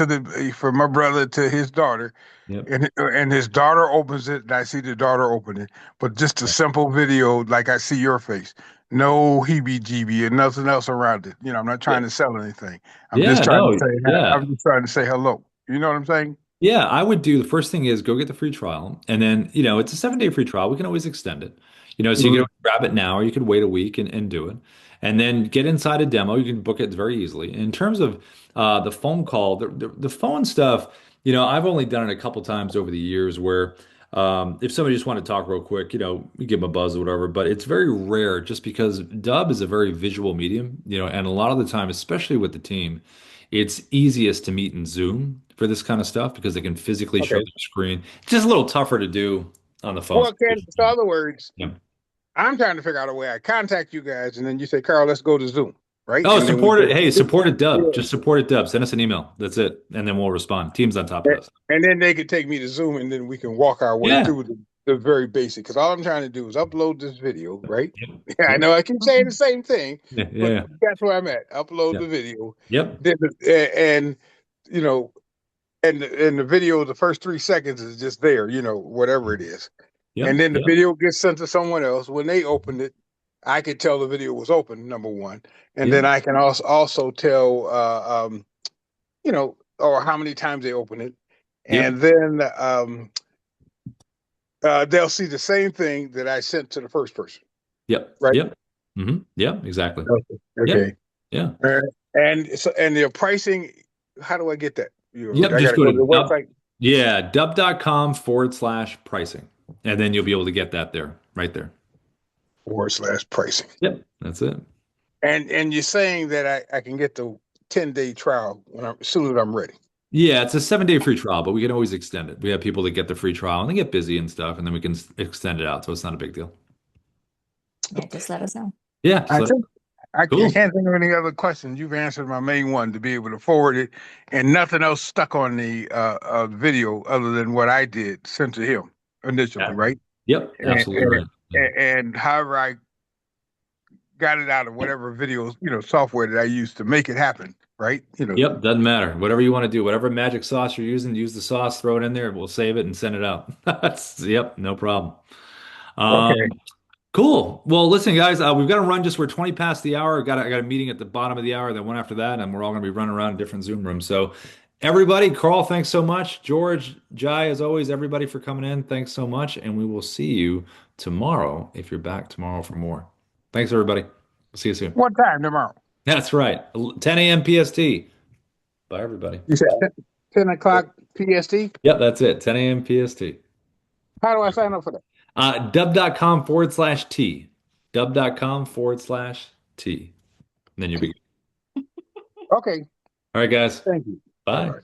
from my brother to his daughter, Yep. and his daughter opens it, and I see the daughter open it. But just a Yep. simple video, like I see your face, no heebie-jeebie and nothing else around it. I'm not Yeah. trying to sell anything. I'm just Yeah. trying to No. say, Yeah. I'm just trying to say hello. You know what I'm saying? Yeah, I would do the first thing is go get the free trial. And then, it's a 7-day free trial. We can always extend it. So you can Mhm. always grab it now or you could wait a week and do it. And then get inside a demo. You can book it very easily. In terms of the phone call, the phone stuff, I've only done it a couple times over the years where if somebody just want to talk real quick, you give them a buzz or whatever, but it's very rare just because Dub is a very visual medium, and a lot of the time, especially with the team, it's easiest to meet in Zoom for this kind of stuff because they can physically show Okay. their screen. It's just a little tougher to do on the phone. Well, Ken, in other words, Yeah. I'm trying to figure out a way I contact you guys, and then you say, Carl, let's go to Zoom, right? Oh, And then we support it. can, Hey, support it, Dub. yeah. Just support it, Dub. Send us an email. That's it. And then we'll respond. Team's on top of this. And then they could take me to Zoom, and then we can walk our way Yeah. through the very basic. Because all I'm trying to do is upload this video, right? Yep. I Yep. know I keep saying the same thing, Yeah. but Yeah. that's where I'm at. Upload Yeah. the video, Yep. then and you know, and the video, the first 3 seconds is just there, whatever it is, and Yep. then the Yep. video gets sent to someone else. When they opened it, I could tell the video was open, number one, and then Yep. I can also tell, or how many times they open it, Yep. and then they'll see the same thing that I sent to the first person, Yep. right? Yep. Yep. Exactly. Okay. Yep. Okay. Yeah. And their pricing, how do I get that? Yep. I got Just to go go to to the Dub. website. Yeah. Dub.com/pricing. And then you'll be able to get that there, right there. / pricing. Yep. That's it. And you're saying that I can get the 10-day trial as soon as I'm ready. Yeah, it's a 7-day free trial, but we can always extend it. We have people that get the free trial and they get busy and stuff, and then we can extend it out, so it's not a big deal. Yeah, just let us know. Yeah, I so think I cool. can't think of any other questions. You've answered my main one to be able to forward it, and nothing else stuck on the video other than what I did sent to him initially, Yeah. right? Yep, And, absolutely and, right. Yeah. and however I got it out of whatever videos, software that I used to make it happen, right? Yep, doesn't matter. Whatever you want to do, whatever magic sauce you're using, use the sauce, throw it in there, we'll save it and send it out. Yep, no problem. Okay. Cool. Well, listen, guys, we've got to run just we're 20 past the hour. I got a meeting at the bottom of the hour, then one after that, and we're all going to be running around in different Zoom rooms. So, everybody, Carl, thanks so much. George, Jai, as always, everybody for coming in, thanks so much, and we will see you tomorrow if you're back tomorrow for more. Thanks, everybody. See you soon. What time tomorrow? That's right, 10 a.m. PST. Bye, everybody. You said 10 o'clock PST? Yep, that's it, 10 a.m. PST. How do I sign up for that? Dubb.com/T. Dubb.com/T. And then you'll be good. Okay. All right, guys. Thank you. Bye. Bye-bye.